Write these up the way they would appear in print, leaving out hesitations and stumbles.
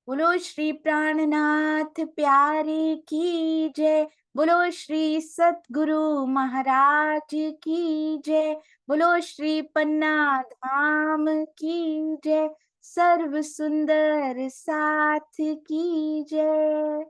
बोलो श्री प्राणनाथ प्यारे की जय। बोलो श्री सतगुरु महाराज की जय। बोलो श्री पन्ना धाम की जय। सर्व सुंदर साथ की जय।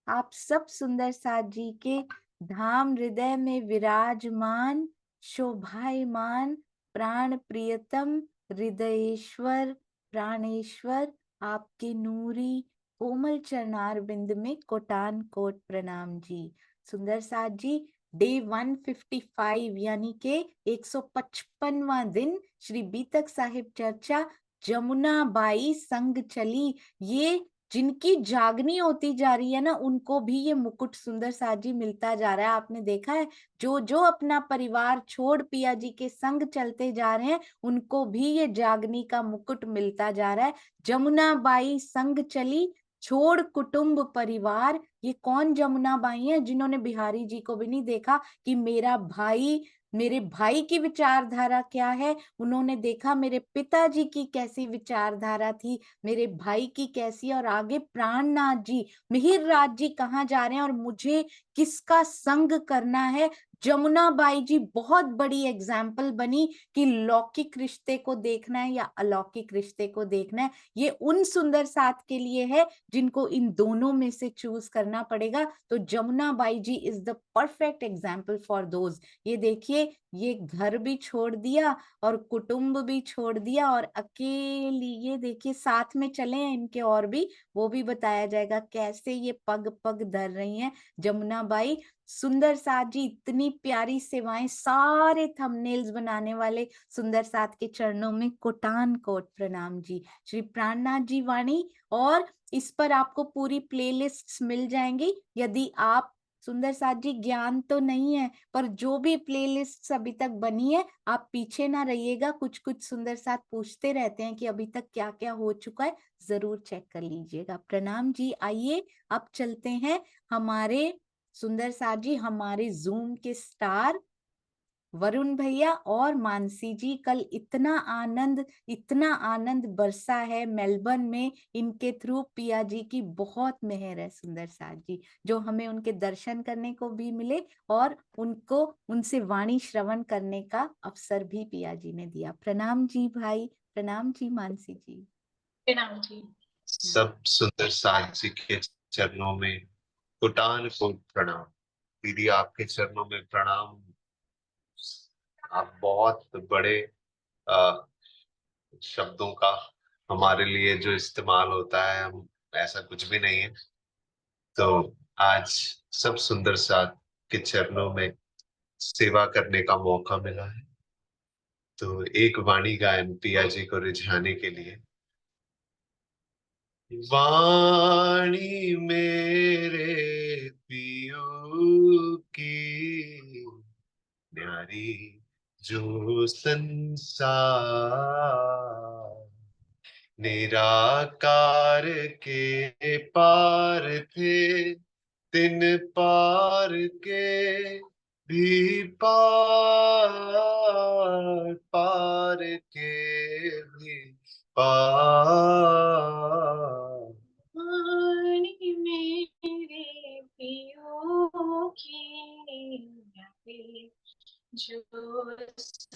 आप सब सुंदर साथ जी के धाम हृदय में विराजमान, शोभायमान, प्राण प्रियतम, हृदयेश्वर, प्राणेश्वर, आपके नूरी कोमल चरणार बिंद में कोटान कोट प्रणाम जी। सुंदर साथ जी, डे 155 यानी के 155वां दिन श्री बीतक साहिब चर्चा जमुना बाई संग चली। ये जिनकी जागनी होती जा रही है ना, उनको भी ये मुकुट सुंदर साथ जी मिलता जा रहा है। आपने देखा है, जो जो अपना परिवार छोड़ पिया जी के संग चलते जा रहे हैं, उनको भी ये जागनी का मुकुट मिलता जा रहा है। जमुना बाई संग चली, छोड़ कुटुंब परिवार। ये कौन जमुना बाई है? जिन्होंने बिहारी जी को भी नहीं देखा कि मेरे भाई की विचारधारा क्या है। उन्होंने देखा मेरे पिताजी की कैसी विचारधारा थी, मेरे भाई की कैसी, और आगे प्राणनाथ जी, मिहिर राज जी कहाँ जा रहे हैं और मुझे किसका संग करना है। जमुना बाई जी बहुत बड़ी एग्जाम्पल बनी कि लौकिक रिश्ते को देखना है या अलौकिक रिश्ते को देखना है। ये उन सुंदर साथ के लिए है जिनको इन दोनों में से चूज करना पड़ेगा। तो Jamuna Bai ji is the perfect example for those. ये देखिए, ये घर भी छोड़ दिया और कुटुंब भी छोड़ दिया और अकेली, ये देखिए साथ में चले हैं इनके और भी, वो भी बताया जाएगा कैसे ये पग पग धर रही हैं जमुना बाई। सुंदर साथ जी, इतनी प्यारी सेवाएं, सारे थंबनेल्स बनाने वाले सुंदर साथ के चरणों में कोटान कोट प्रणाम जी। श्री प्राणनाथ जी वाणी, और इस पर आपको पूरी प्लेलिस्ट्स मिल जाएंगी। यदि आप, सुंदर साथ जी ज्ञान तो नहीं है, पर जो भी प्लेलिस्ट अभी तक बनी है, आप पीछे ना रहिएगा। कुछ कुछ सुंदर साथ पूछते रहते हैं कि अभी तक क्या क्या हो चुका है, जरूर चेक कर लीजिएगा। प्रणाम जी। आइए अब चलते हैं हमारे सुंदर साथ जी, हमारे जूम के स्टार वरुण भैया और मानसी जी। कल इतना आनंद बरसा है मेलबर्न में, इनके थ्रू पिया जी की बहुत मेहर है सुंदर साथ जी, जो हमें उनके दर्शन करने को भी मिले और उनको उनसे वाणी श्रवण करने का अवसर भी पिया जी ने दिया। प्रणाम जी भाई, प्रणाम जी मानसी जी। प्रणाम जी। हाँ। सब सुंदर साथ जी के चरणों में कोटान कोट प्रणाम। दीदी, आपके चरणों में प्रणाम। आप बहुत बड़े अ, शब्दों का हमारे लिए जो इस्तेमाल होता है, हम ऐसा कुछ भी नहीं है। तो आज सब सुंदर साथ के चरणों में सेवा करने का मौका मिला है। तो एक वाणी गायन पिया जी को रिझाने के लिए। वाणी मेरे पियो की न्यारी, जो संसार निराकार के पार थे, तिन पार के भी पार, पार के भी पार। वाणी मेरे पियो की न्यारी, जो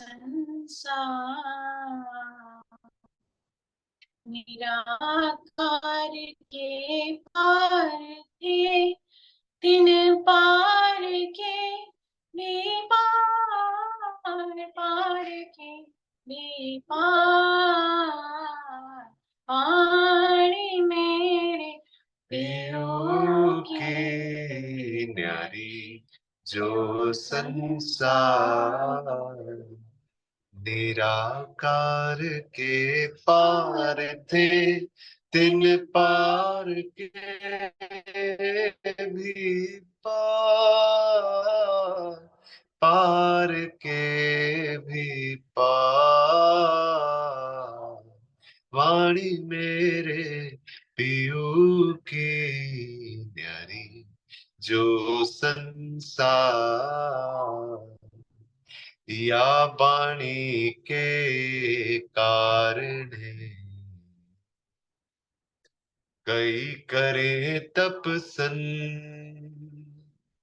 संसार निराकार के पार थे, तिन पार के भी पार, पार के भी पार। पारी मेरे पियो की न्यारी, जो संसार निराकार के पार थे, तिन पार के भी पार, पार के भी पार। वाणी मेरे पियू की न्यारी, जो संसार या वाणी के कारण कई करे तपसन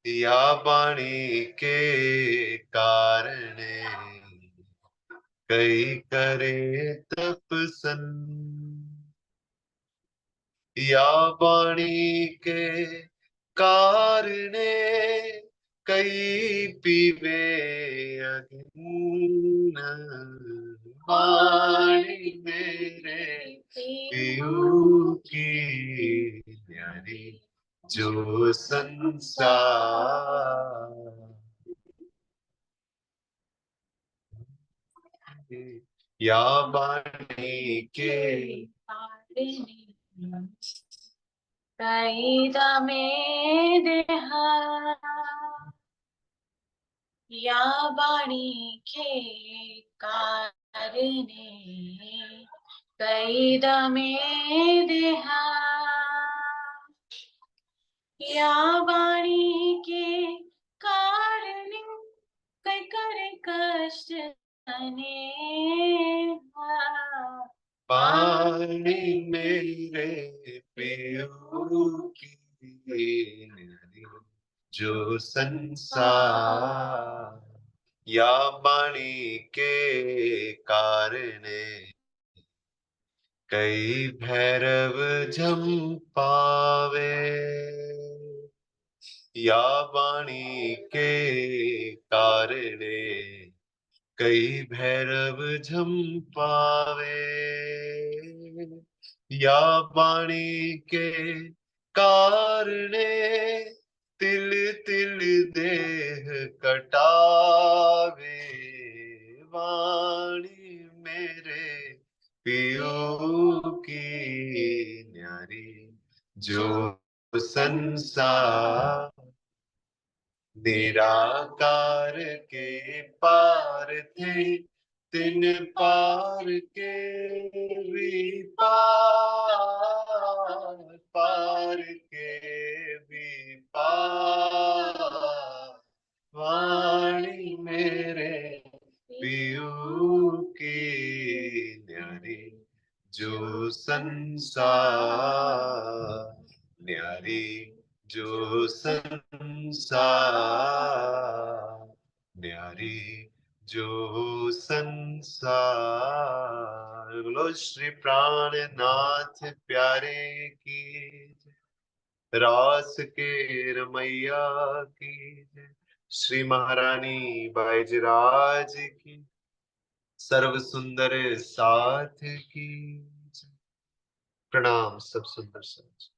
या बाणी के कारण, कई करे तपसन या बाणी के कारणे, कई पीवे अग्नि वाणी मेरे पीऊ की न्यारी जो संसार, या बाणी के कैदमे देहा या बाणी के कारणे कैदमे देहा या बाणी के कारणे कै करे कष्ट अनेहा पानी मेरे पियो की नदी जो संसार, या बाणी के कारणे, कई भैरव झम पावे, या बाणी के कारणे, कई भैरव झम पावे, या बाणी के कारणे, तिल तिल देह कटावे, वाणी मेरे पियो की न्यारी जो संसार, निराकार के पार थे तिन पार के भी पार, पार के भी पार, वाणी मेरे पियू की न्यारी जो संसार, न्यारी जो संसार, न्यारी जो संसार। बोलो श्री प्राणनाथ प्यारे की जय। रास के रमैया की जय। श्री महारानी बैजराज की, सर्व सुंदर साथ की जय। प्रणाम सब सुंदर साथ।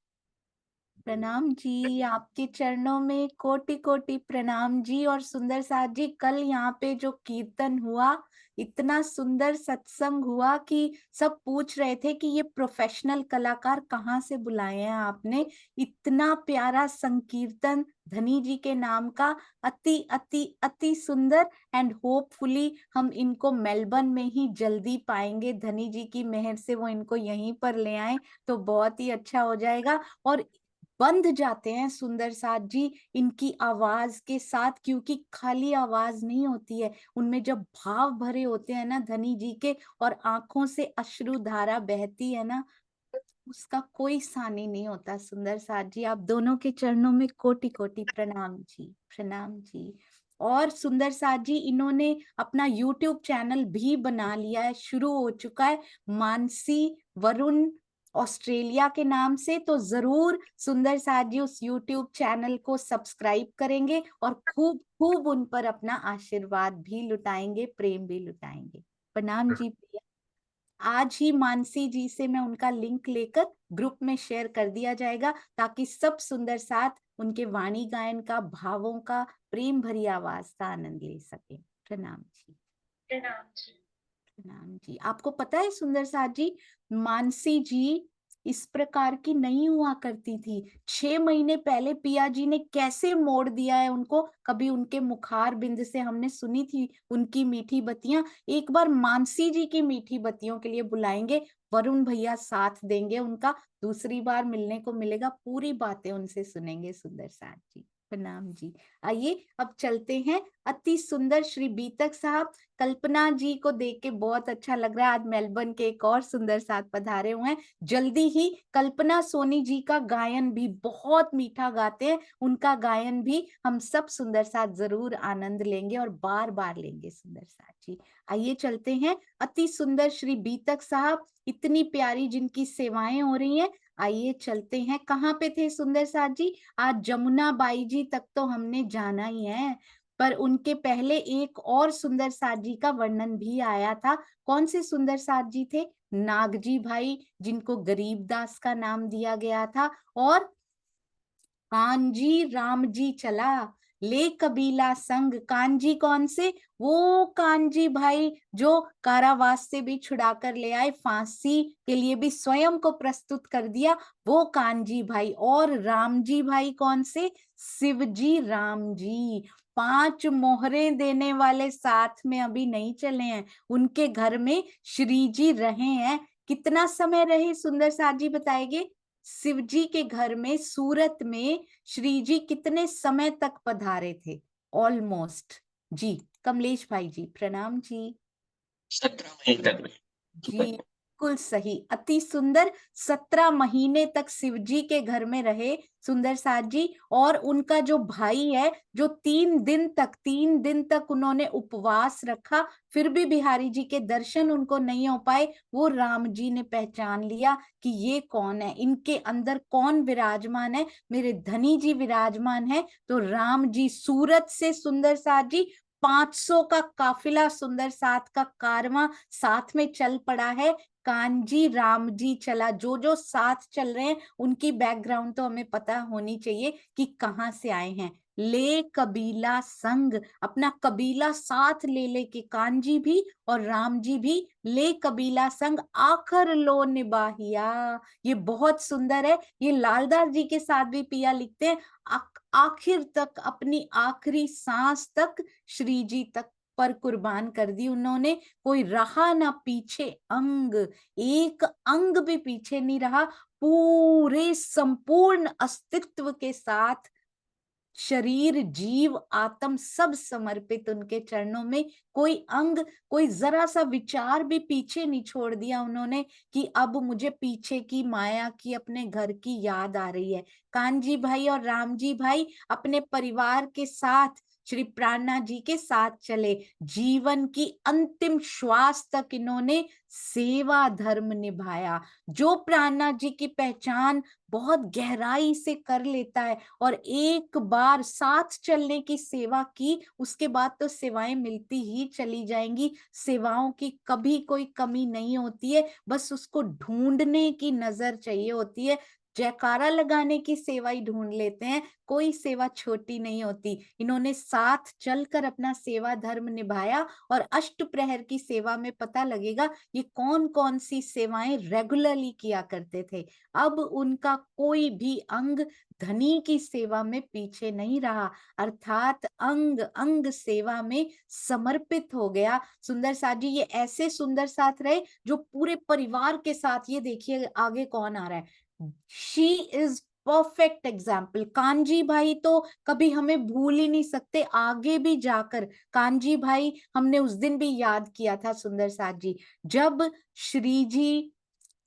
प्रणाम जी, आपके चरणों में कोटि कोटि प्रणाम जी। और सुंदर साथ जी, कल यहाँ पे जो कीर्तन हुआ, इतना सुंदर सत्संग हुआ कि सब पूछ रहे थे कि ये प्रोफेशनल कलाकार कहाँ से बुलाए हैं आपने। इतना प्यारा संकीर्तन धनी जी के नाम का, अति अति अति सुंदर। एंड होपफुली हम इनको मेलबर्न में ही जल्दी पाएंगे, धनी जी की मेहर से वो इनको यहीं पर ले आए तो बहुत ही अच्छा हो जाएगा। और बंध जाते हैं सुंदर साथ जी इनकी आवाज के साथ, क्योंकि खाली आवाज नहीं होती है, उनमें जब भाव भरे होते हैं ना धनी जी के, और आंखों से अश्रु धारा बहती है ना, उसका कोई सानी नहीं होता। सुंदर साथ जी, आप दोनों के चरणों में कोटि कोटि प्रणाम जी, प्रणाम जी। और सुंदर साथ जी, इन्होंने अपना YouTube चैनल भी बना लिया है, शुरू हो चुका है, मानसी वरुण ऑस्ट्रेलिया के नाम से। तो जरूर सुंदर साथ जी उस YouTube चैनल को सब्सक्राइब करेंगे और खूब खूब उन पर अपना आशीर्वाद भी लुटाएंगे, प्रेम भी लुटाएंगे। प्रणाम जी प्रिया। आज ही मानसी जी से मैं उनका लिंक लेकर ग्रुप में शेयर कर दिया जाएगा, ताकि सब सुंदर साथ उनके वाणी गायन का, भावों का, प्रेम भरी आवाज का आनंद ले सके। प्रणाम जी। प्रणाम जी। प्रणाम जी। आपको पता है सुंदर साथ जी, मानसी जी इस प्रकार की नहीं हुआ करती थी। 6 महीने पहले पिया जी ने कैसे मोड़ दिया है उनको। कभी उनके मुखार बिंद से हमने सुनी थी उनकी मीठी बत्तियां, एक बार मानसी जी की मीठी बत्तियों के लिए बुलाएंगे, वरुण भैया साथ देंगे उनका, दूसरी बार मिलने को मिलेगा, पूरी बातें उनसे सुनेंगे सुंदर साथ जी। प्रणाम जी। आइए अब चलते हैं। अति सुंदर श्री बीतक साहब, कल्पना जी को देख के बहुत अच्छा लग रहा है। आज मेलबर्न के एक और सुंदर साथ पधारे हुए हैं। जल्दी ही कल्पना सोनी जी का गायन भी बहुत मीठा गाते हैं, उनका गायन भी हम सब सुंदर साथ जरूर आनंद लेंगे और बार बार लेंगे सुंदर साथ जी। आइए चलते हैं। अति सुंदर श्री बीतक साहब, इतनी प्यारी जिनकी सेवाएं हो रही हैं। आइए चलते हैं। कहाँ पे थे सुंदर साथ जी? आज जमुना बाई जी तक तो हमने जाना ही है, पर उनके पहले एक और सुंदर साथ जी का वर्णन भी आया था। कौन से सुंदर साथ जी थे? नागजी भाई, जिनको गरीबदास का नाम दिया गया था। और कांजी राम जी चला ले कबीला संग। कांजी कौन से? वो कांजी भाई जो कारावास से भी छुड़ा कर ले आए, फांसी के लिए भी स्वयं को प्रस्तुत कर दिया, वो कांजी भाई। और राम जी भाई कौन से? शिवजी राम जी। 5 मोहरें देने वाले साथ में अभी नहीं चले हैं, उनके घर में श्री जी रहे हैं। कितना समय रहे सुंदर साथ जी बताएंगे? शिव जी के घर में सूरत में श्री जी कितने समय तक पधारे थे? ऑलमोस्ट जी। कमलेश भाई जी प्रणाम जी। 17 महीने तक में। जी बिल्कुल सही, अति सुंदर। 17 महीने तक शिव जी के घर में रहे सुंदर साथ जी। और उनका जो भाई है, जो 3 दिन तक उन्होंने उपवास रखा, फिर भी बिहारी जी के दर्शन उनको नहीं हो पाए। वो राम जी ने पहचान लिया कि ये कौन है, इनके अंदर कौन विराजमान है, मेरे धनी जी विराजमान है। तो राम जी सूरत से सुंदर साथ जी 500 का काफिला सुंदर साथ का कारवां साथ में चल पड़ा है। कांजी राम जी चला। जो जो साथ चल रहे हैं उनकी बैकग्राउंड तो हमें पता होनी चाहिए कि कहाँ से आए हैं। ले कबीला संग, अपना कबीला साथ ले लेके कांजी भी और राम जी भी ले कबीला संग आखर लो निबाहिया। ये बहुत सुंदर है। ये लालदास जी के साथ भी पिया लिखते हैं, आखिर तक, अपनी आखिरी सांस तक श्री जी तक पर कुर्बान कर दी उन्होंने। कोई रहा ना पीछे अंग, एक अंग भी पीछे नहीं रहा। पूरे संपूर्ण अस्तित्व के साथ शरीर जीव आत्म सब समर्पित उनके चरणों में। कोई अंग, कोई जरा सा विचार भी पीछे नहीं छोड़ दिया उन्होंने कि अब मुझे पीछे की माया की, अपने घर की याद आ रही है। कान्जी भाई और राम जी भाई अपने परिवार के साथ श्री प्राणनाथ जी के साथ चले। जीवन की अंतिम श्वास तक इन्होंने सेवा धर्म निभाया। जो प्राणनाथ जी की पहचान बहुत गहराई से कर लेता है और एक बार साथ चलने की सेवा की, उसके बाद तो सेवाएं मिलती ही चली जाएंगी। सेवाओं की कभी कोई कमी नहीं होती है, बस उसको ढूंढने की नजर चाहिए होती है। जयकारा लगाने की सेवा ही ढूंढ लेते हैं, कोई सेवा छोटी नहीं होती। इन्होंने साथ चलकर अपना सेवा धर्म निभाया और अष्ट प्रहर की सेवा में पता लगेगा ये कौन कौन सी सेवाएं रेगुलरली किया करते थे। अब उनका कोई भी अंग धनी की सेवा में पीछे नहीं रहा, अर्थात अंग अंग सेवा में समर्पित हो गया। सुंदर साथ जी ये ऐसे सुंदर साथ रहे जो पूरे परिवार के साथ, ये देखिए आगे कौन आ रहा है, she is perfect example. Kanji भाई तो कभी हमें भूल ही नहीं सकते, आगे भी जाकर कांजी भाई हमने उस दिन भी याद किया था सुंदर साथ जी, जब श्री जी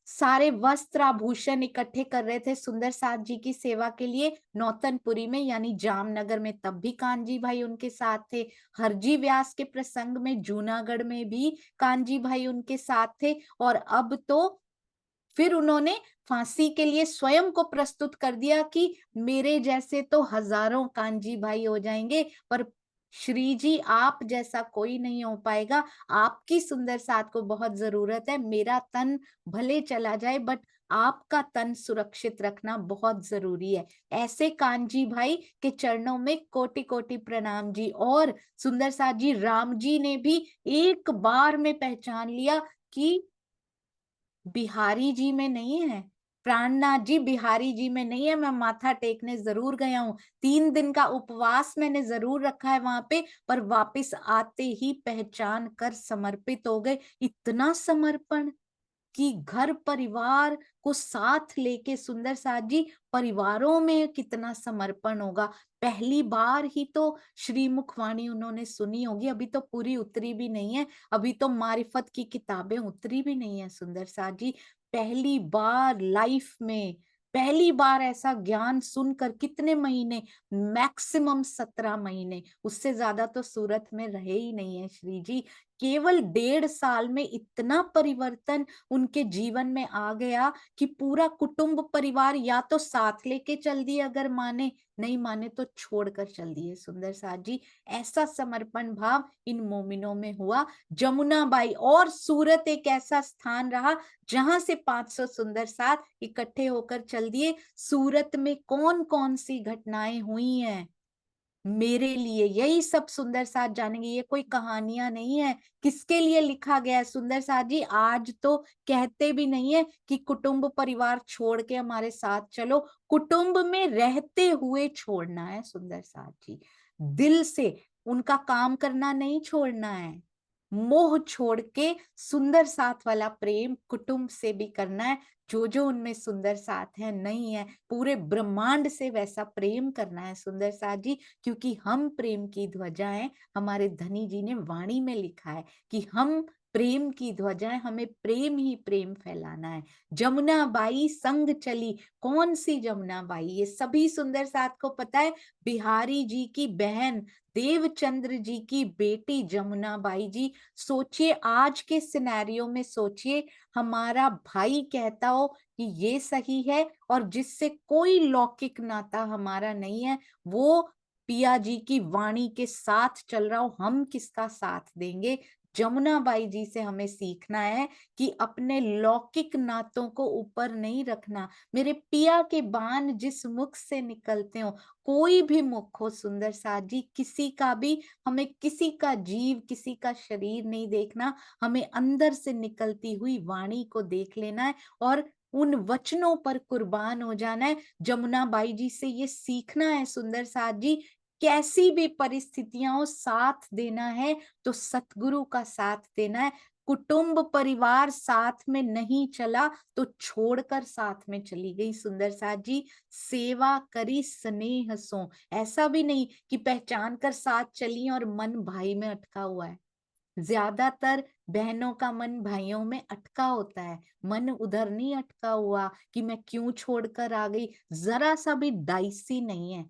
सारे वस्त्र आभूषण इकट्ठे कर रहे थे सुंदर साथ जी की सेवा के लिए नौतनपुरी में, यानी जामनगर में, तब भी कांजी भाई उनके साथ थे। हरजी व्यास के प्रसंग में जूनागढ़ में भी कांजी भाई उनके साथ थे। और अब तो फिर उन्होंने फांसी के लिए स्वयं को प्रस्तुत कर दिया कि मेरे जैसे तो हजारों कांजी भाई हो जाएंगे, पर श्री जी आप जैसा कोई नहीं हो पाएगा। आपकी सुंदर साथ को बहुत जरूरत है। मेरा तन भले चला जाए बट आपका तन सुरक्षित रखना बहुत जरूरी है। ऐसे कांजी भाई के चरणों में कोटि कोटि प्रणाम जी। और सुंदर साथ जी राम जी ने भी एक बार में पहचान लिया कि बिहारी जी में नहीं है, प्राणनाथ जी बिहारी जी में नहीं है। मैं माथा टेकने जरूर गया हूँ, 3 दिन का उपवास मैंने जरूर रखा है वहां पे, पर वापस आते ही पहचान कर समर्पित हो गए। इतना समर्पण कि घर परिवार को साथ लेके सुंदर साथ जी परिवारों में कितना समर्पण होगा। पहली बार ही तो श्रीमुख वाणी उन्होंने सुनी होगी, अभी तो पूरी उतरी भी नहीं है, अभी तो मारिफत की किताबें उतरी भी नहीं है सुंदर साथ जी। पहली बार लाइफ में पहली बार ऐसा ज्ञान सुनकर कितने महीने, मैक्सिमम 17 महीने, उससे ज्यादा तो सूरत में रहे ही नहीं है श्री जी। केवल 1.5 साल में इतना परिवर्तन उनके जीवन में आ गया कि पूरा कुटुंब परिवार या तो साथ लेके चल दिए, अगर माने, नहीं माने तो छोड़कर चल दिए सुंदर साथ जी। ऐसा समर्पण भाव इन मोमिनों में हुआ। जमुनाबाई और सूरत एक ऐसा स्थान रहा जहां से 500 सुंदर साथ इकट्ठे होकर चल दिए। सूरत में कौन कौन सी घटनाएं हुई हैं मेरे लिए, यही सब सुंदर साथ जानेंगे। ये कोई कहानियां नहीं है, किसके लिए लिखा गया है सुंदर साथ जी। आज तो कहते भी नहीं है कि कुटुंब परिवार छोड़ के हमारे साथ चलो, कुटुंब में रहते हुए छोड़ना है सुंदर साथ जी। दिल से उनका काम करना नहीं छोड़ना है, मोह छोड़ के सुंदर साथ वाला प्रेम कुटुंब से भी करना है। जो जो उनमें सुंदर साथ है, नहीं है, पूरे ब्रह्मांड से वैसा प्रेम करना है सुंदर साथ जी। क्योंकि हम प्रेम की ध्वजा हैं, हमारे धनी जी ने वाणी में लिखा है कि हम प्रेम की ध्वजा है, हमें प्रेम ही प्रेम फैलाना है। जमुना बाई संग चली, कौन सी जमुना बाई, ये सभी सुंदर साथ को पता है। बिहारी जी की बहन, देवचंद्र जी की बेटी जमुना बाई जी। सोचिए आज के सिनेरियो में, सोचिए हमारा भाई कहता हो कि ये सही है, और जिससे कोई लौकिक नाता हमारा नहीं है, वो पिया जी की वाणी के साथ चल रहा हो, हम किसका साथ देंगे। जमुना बाई जी से हमें सीखना है कि अपने लौकिक नातों को ऊपर नहीं रखना। मेरे पिया के बाण जिस मुख से निकलते हो, कोई भी मुख हो सुंदर साथ जी, किसी का भी, हमें किसी का जीव, किसी का शरीर नहीं देखना, हमें अंदर से निकलती हुई वाणी को देख लेना है और उन वचनों पर कुर्बान हो जाना है। जमुना बाई जी से ये सीखना है सुंदर साथ जी। कैसी भी परिस्थितियां हो, साथ देना है तो सतगुरु का साथ देना है। कुटुंब परिवार साथ में नहीं चला तो छोड़कर साथ में चली गई सुंदर साथ जी। सेवा करी स्नेह सो, ऐसा भी नहीं कि पहचान कर साथ चली और मन भाई में अटका हुआ है। ज्यादातर बहनों का मन भाइयों में अटका होता है, मन उधर नहीं अटका हुआ कि मैं क्यों छोड़कर आ गई। जरा सा भी डाइसी नहीं है,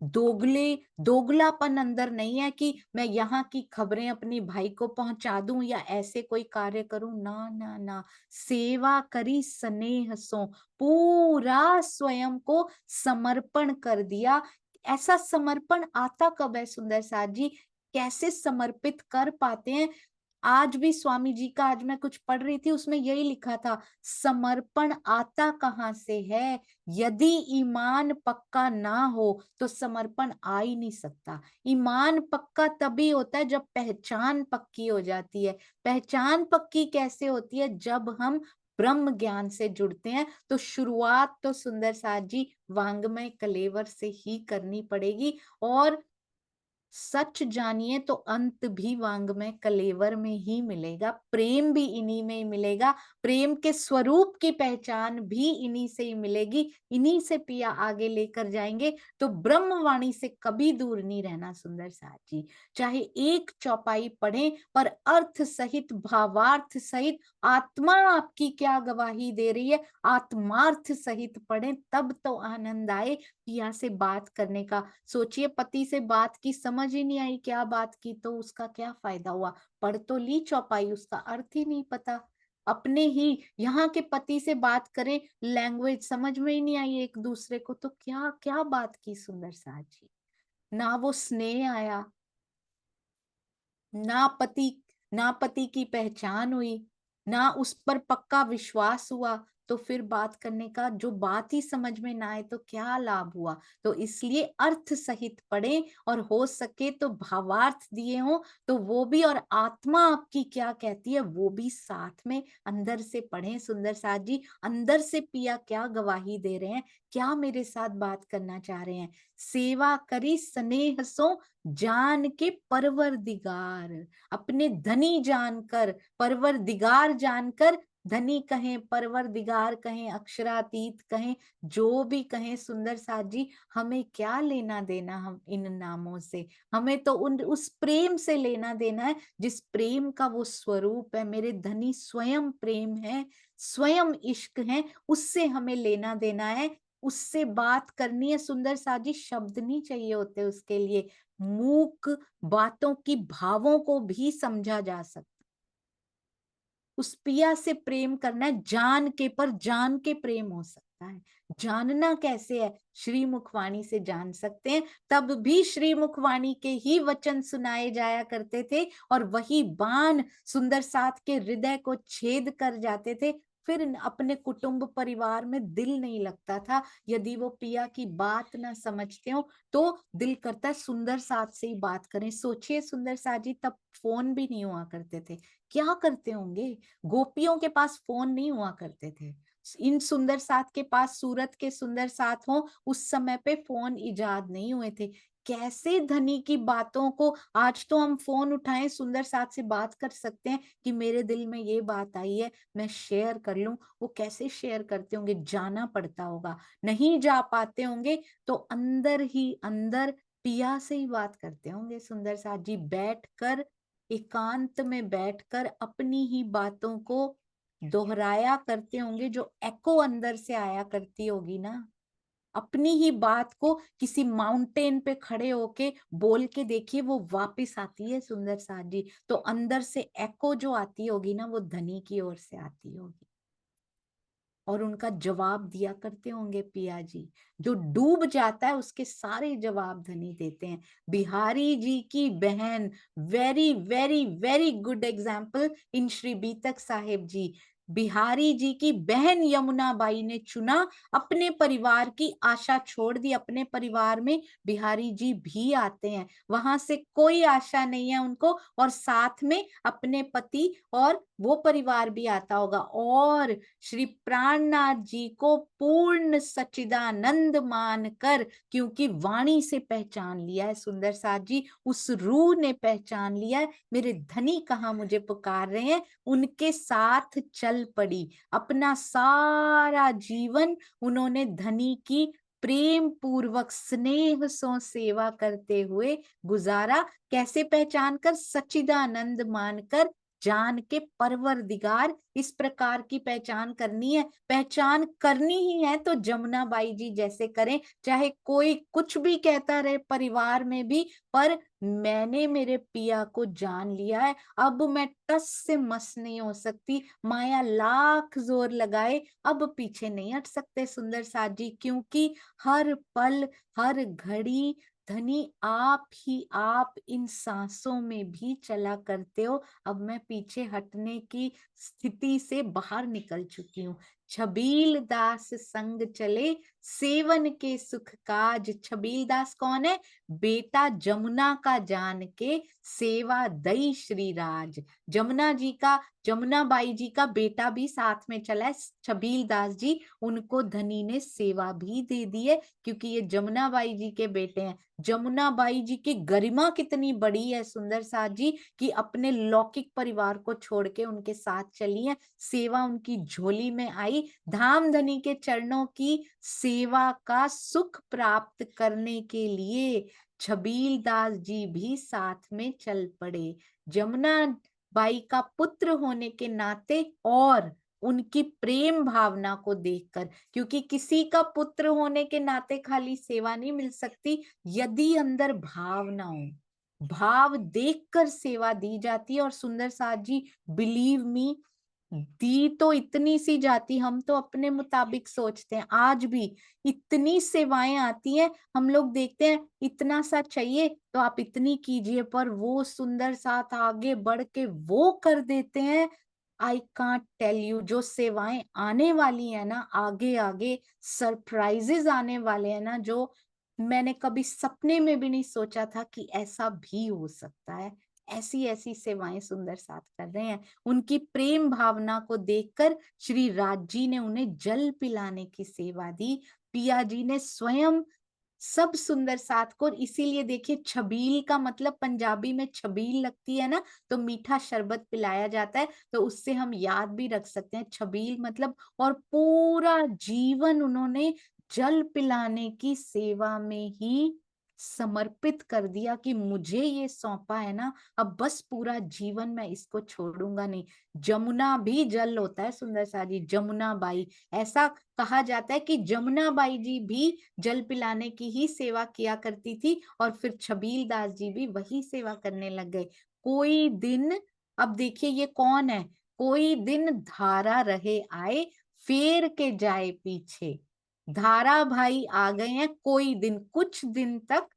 दोगलापन अंदर नहीं है कि मैं यहाँ की खबरें अपनी भाई को पहुंचा दूं या ऐसे कोई कार्य करूं, ना ना ना। सेवा करी स्नेह सो, पूरा स्वयं को समर्पण कर दिया। ऐसा समर्पण आता कब है सुंदर साथ जी, कैसे समर्पित कर पाते हैं। आज भी स्वामी जी का, आज मैं कुछ पढ़ रही थी, उसमें यही लिखा था, समर्पण आता कहाँ से है, यदि ईमान पक्का ना हो तो समर्पण आ ही नहीं सकता। ईमान पक्का तभी होता है जब पहचान पक्की हो जाती है। पहचान पक्की कैसे होती है, जब हम ब्रह्म ज्ञान से जुड़ते हैं। तो शुरुआत तो सुंदर साथ जी वांग्मय कलेवर से ही करनी पड़ेगी, और सच जानिए तो अंत भी वांग्मय कलेवर में ही मिलेगा, प्रेम भी इन्हीं में ही मिलेगा, प्रेम के स्वरूप की पहचान भी इन्हीं से ही मिलेगी, इन्हीं से पिया आगे लेकर जाएंगे। तो ब्रह्मवाणी से कभी दूर नहीं रहना सुंदर साथ जी। चाहे एक चौपाई पढ़े पर अर्थ सहित, भावार्थ सहित, आत्मा आपकी क्या गवाही दे रही है, आत्मार्थ सहित पढ़े, तब तो आनंद आए पिया से बात करने का। सोचिए पति से बात की, समझ ही नहीं आई क्या बात की, तो उसका क्या फायदा हुआ। पढ़ तो ली चौपाई, उसका अर्थ ही नहीं पता। अपने ही यहाँ के पति से बात करें, लैंग्वेज समझ में ही नहीं आई एक दूसरे को, तो क्या क्या बात की सुंदर साथ जी। ना वो स्नेह आया, ना पति की पहचान हुई, ना उस पर पक्का विश्वास हुआ, तो फिर बात करने का, जो बात ही समझ में ना आए तो क्या लाभ हुआ। तो इसलिए अर्थ सहित पढ़े, और हो सके तो भावार्थ दिए हो तो वो भी, और आत्मा आपकी क्या कहती है वो भी साथ में अंदर से पढ़ें सुंदर साथ जी। अंदर से पिया क्या गवाही दे रहे हैं, क्या मेरे साथ बात करना चाह रहे हैं। सेवा करी स्नेह सो, जान के परवरदिगार, अपने धनी जानकर, परवरदिगार जानकर धनी कहें, परवरदिगार कहें, अक्षरातीत कहें, जो भी कहें सुंदर साथ जी, हमें क्या लेना देना हम इन नामों से। हमें तो उस प्रेम से लेना देना है जिस प्रेम का वो स्वरूप है। मेरे धनी स्वयं प्रेम है, स्वयं इश्क है, उससे हमें लेना देना है, उससे बात करनी है। सुंदर साथ जी, शब्द नहीं चाहिए होते उसके लिए, मूक बातों की भावों को भी समझा जा सकता। उस पिया से प्रेम करना है, जान के, पर जान के प्रेम हो सकता है। जानना कैसे है? श्री मुखवाणी से जान सकते हैं। तब भी श्री मुखवाणी के ही वचन सुनाए जाया करते थे और वही बाण सुंदर साथ के हृदय को छेद कर जाते थे। फिर अपने कुटुंब परिवार में दिल नहीं लगता था। यदि वो पिया की बात ना समझते हो तो दिल करता है सुंदर साथ से ही बात करें। सोचिए सुंदर साथ जी, तब फोन भी नहीं हुआ करते थे, क्या करते होंगे? गोपियों के पास फोन नहीं हुआ करते थे। इन सुंदर साथ के पास, सूरत के सुंदर साथ हो, उस समय पे फोन इजाद नहीं हुए थे। कैसे धनी की बातों को, आज तो हम फोन उठाएं सुंदर साथ से बात कर सकते हैं कि मेरे दिल में ये बात आई है, मैं शेयर कर लूं। वो कैसे शेयर करते होंगे? जाना पड़ता होगा। नहीं जा पाते होंगे तो अंदर ही अंदर पिया से ही बात करते होंगे सुंदर साथ जी, बैठकर, एकांत में बैठकर अपनी ही बातों को दोहराया करते होंगे, जो एको अंदर से आया करती होगी ना। अपनी ही बात को किसी माउंटेन पे खड़े होके बोल के देखिए, वो वापस आती है सुंदर साथ जी, तो अंदर से एको जो आती होगी ना, वो धनी की ओर से आती होगी। और उनका जवाब दिया करते होंगे पिया जी। जो डूब जाता है उसके सारे जवाब धनी देते हैं। बिहारी जी की बहन, very very very good example in Shri Beetak Sahib ji. Bihari ji की बहन यमुना बाई ने चुना, अपने परिवार की आशा छोड़ दी। अपने परिवार में बिहारी जी भी आते हैं, वहां से कोई आशा नहीं है उनको, और साथ में अपने पति और वो परिवार भी आता होगा। और श्री प्राणनाथ जी को पूर्ण सच्चिदानंद मानकर, क्योंकि वाणी से पहचान लिया है सुंदर साथ जी, उस रूह ने पहचान लिया है, मेरे धनी कहाँ मुझे पुकार रहे हैं, उनके साथ चल पड़ी। अपना सारा जीवन उन्होंने धनी की प्रेम पूर्वक स्नेह सो सेवा करते हुए गुजारा। कैसे पहचान कर? सच्चिदानंद मानकर, जान के परवरदिगार, इस प्रकार की पहचान करनी है। पहचान करनी ही है तो जमुना बाई जी जैसे करें, चाहे कोई कुछ भी कहता रहे परिवार में भी, पर मैंने मेरे पिया को जान लिया है, अब मैं टस से मस नहीं हो सकती। माया लाख जोर लगाए, अब पीछे नहीं हट सकते सुंदर साथ जी, क्योंकि हर पल हर घड़ी धनी आप ही आप इन सांसों में भी चला करते हो। अब मैं पीछे हटने की स्थिति से बाहर निकल चुकी हूँ। छबील दास संग चले, सेवन के सुख काज। छबील दास कौन है? बेटा जमुना का जान के, सेवा दई श्री राज। जमुना जी का, जमुना बाई जी का बेटा भी साथ में चला है, छबील दास जी, उनको धनी ने सेवा भी दे दी है, क्योंकि ये जमुना बाई जी के बेटे हैं। जमुना बाई जी की गरिमा कितनी बड़ी है सुंदर साथ जी, कि अपने लौकिक परिवार को छोड़ के उनके साथ चली है, सेवा उनकी झोली में आई। धाम धनी के चरणों की सेवा का सुख प्राप्त करने के लिए छबील दास जी भी साथ में चल पड़े। जमुना बाई का पुत्र होने के नाते और उनकी प्रेम भावना को देखकर, क्योंकि किसी का पुत्र होने के नाते खाली सेवा नहीं मिल सकती, यदि अंदर भाव ना हो, भाव देखकर सेवा दी जाती है। और सुंदर साथ जी, बिलीव मी, दी तो इतनी सी जाती, हम तो अपने मुताबिक सोचते हैं। आज भी इतनी सेवाएं आती हैं, हम लोग देखते हैं इतना सा चाहिए तो आप इतनी कीजिए, पर वो सुंदर साथ आगे बढ़ के वो कर देते हैं। आई कांट टेल यू, जो सेवाएं आने वाली है ना, आगे आगे सरप्राइजेस आने वाले हैं ना, जो मैंने कभी सपने में भी नहीं सोचा था कि ऐसा भी हो सकता है। ऐसी ऐसी सेवाएं सुंदर साथ कर रहे हैं। उनकी प्रेम भावना को देखकर श्री राज जी ने उन्हें जल पिलाने की सेवा दी। पिया जी ने स्वयं सब सुंदर साथ को। इसीलिए देखिए छबील का मतलब पंजाबी में छबील लगती है ना, तो मीठा शरबत पिलाया जाता है, तो उससे हम याद भी रख सकते हैं छबील मतलब। और पूरा जीवन उन्होंने जल पिलाने की सेवा में ही समर्पित कर दिया कि मुझे ये सौंपा है ना, अब बस पूरा जीवन मैं इसको छोड़ूंगा नहीं। जमुना भी जल होता है सुंदर सा जी, जमुना बाई। ऐसा कहा जाता है कि जमुना बाई जी भी जल पिलाने की ही सेवा किया करती थी, और फिर छबील दास जी भी वही सेवा करने लग गए। कोई दिन, अब देखिए ये कौन है, कोई दिन धारा रहे आए, फेर के जाए पीछे। धारा भाई आ गए हैं, कोई दिन, कुछ दिन तक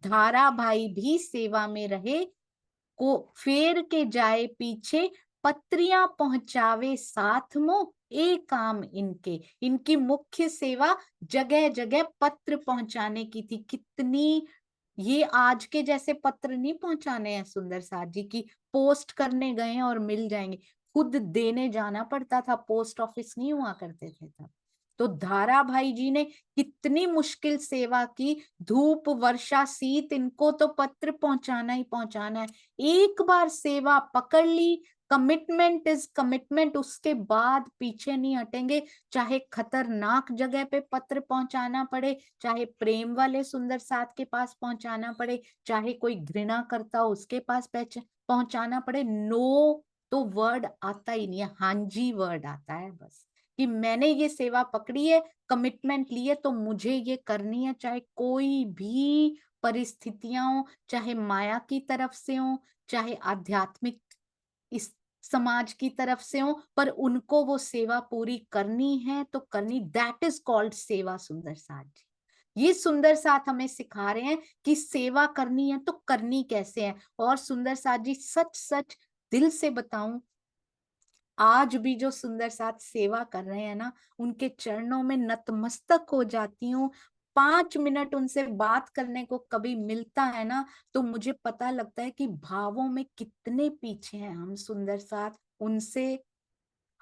धारा भाई भी सेवा में रहे, को फेर के जाए पीछे, पत्रियां पहुंचावे साथ मो, एक काम इनके। इनकी मुख्य सेवा जगह जगह पत्र पहुंचाने की थी। कितनी, ये आज के जैसे पत्र नहीं पहुंचाने हैं सुंदर साथ जी की पोस्ट करने गए और मिल जाएंगे, खुद देने जाना पड़ता था, पोस्ट ऑफिस नहीं हुआ करते थे तब। तो धारा भाई जी ने कितनी मुश्किल सेवा की, धूप वर्षा शीत, इनको तो पत्र पहुंचाना ही पहुंचाना है। एक बार सेवा पकड़ ली, कमिटमेंट इज कमिटमेंट, उसके बाद पीछे नहीं हटेंगे। चाहे खतरनाक जगह पे पत्र पहुंचाना पड़े, चाहे प्रेम वाले सुंदर साथ के पास पहुंचाना पड़े, चाहे कोई घृणा करता हो उसके पास पहुंचाना पड़े, नो तो वर्ड आता ही नहीं है, हाँ जी वर्ड आता है बस, कि मैंने ये सेवा पकड़ी है, कमिटमेंट ली है, तो मुझे ये करनी है, चाहे कोई भी परिस्थितियां हो, चाहे माया की तरफ से हो, चाहे आध्यात्मिक इस समाज की तरफ से हो, पर उनको वो सेवा पूरी करनी है तो करनी। दैट इज कॉल्ड सेवा सुंदर साथ जी। ये सुंदर साथ हमें सिखा रहे हैं कि सेवा करनी है तो करनी कैसे है। और सुंदर साथ जी सच सच दिल से बताऊं, आज भी जो सुंदर साथ सेवा कर रहे हैं ना, उनके चरणों में नतमस्तक हो जाती हूँ। 5 मिनट उनसे बात करने को कभी मिलता है ना, तो मुझे पता लगता है कि भावों में कितने पीछे हैं हम सुंदर साथ। उनसे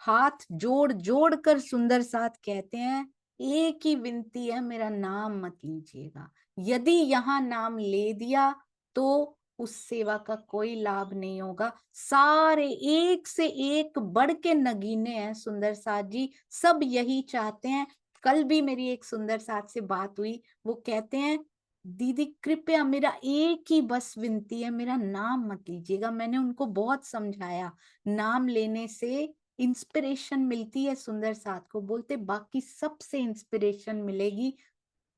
हाथ जोड़ जोड़ कर सुंदर साथ कहते हैं, एक ही विनती है, मेरा नाम मत लीजिएगा। यदि यहाँ नाम ले दिया तो उस सेवा का कोई लाभ नहीं होगा। सारे एक से एक बढ़ के नगीने हैं सुंदर साथ जी, सब यही चाहते हैं। कल भी मेरी एक सुंदर साथ से बात हुई, वो कहते हैं दीदी कृपया मेरा एक ही बस विनती है, मेरा नाम मत लीजिएगा। मैंने उनको बहुत समझाया, नाम लेने से इंस्पिरेशन मिलती है सुंदर साथ को, बोलते बाकी सबसे इंस्पिरेशन मिलेगी,